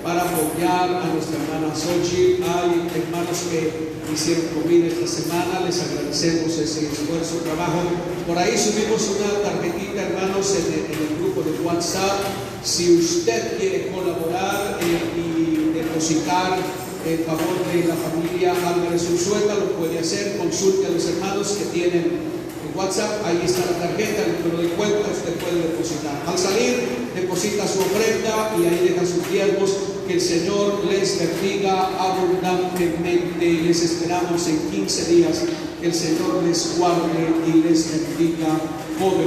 [SPEAKER 3] para apoyar a nuestra hermana Xochitl. Hay hermanos que hicieron comida esta semana, les agradecemos ese esfuerzo, trabajo. Por ahí subimos una tarjetita, hermanos, en el grupo de WhatsApp. Si usted quiere colaborar y depositar en favor de la familia Álvarez Unzueta, lo puede hacer. Consulte a los hermanos que tienen en WhatsApp, ahí está la tarjeta, el número de cuenta, usted puede depositar. Al salir, deposita su ofrenda y ahí deja sus diezmos. Que el Señor les bendiga abundantemente. Les esperamos en 15 días. Que el Señor les guarde y les bendiga poderosamente.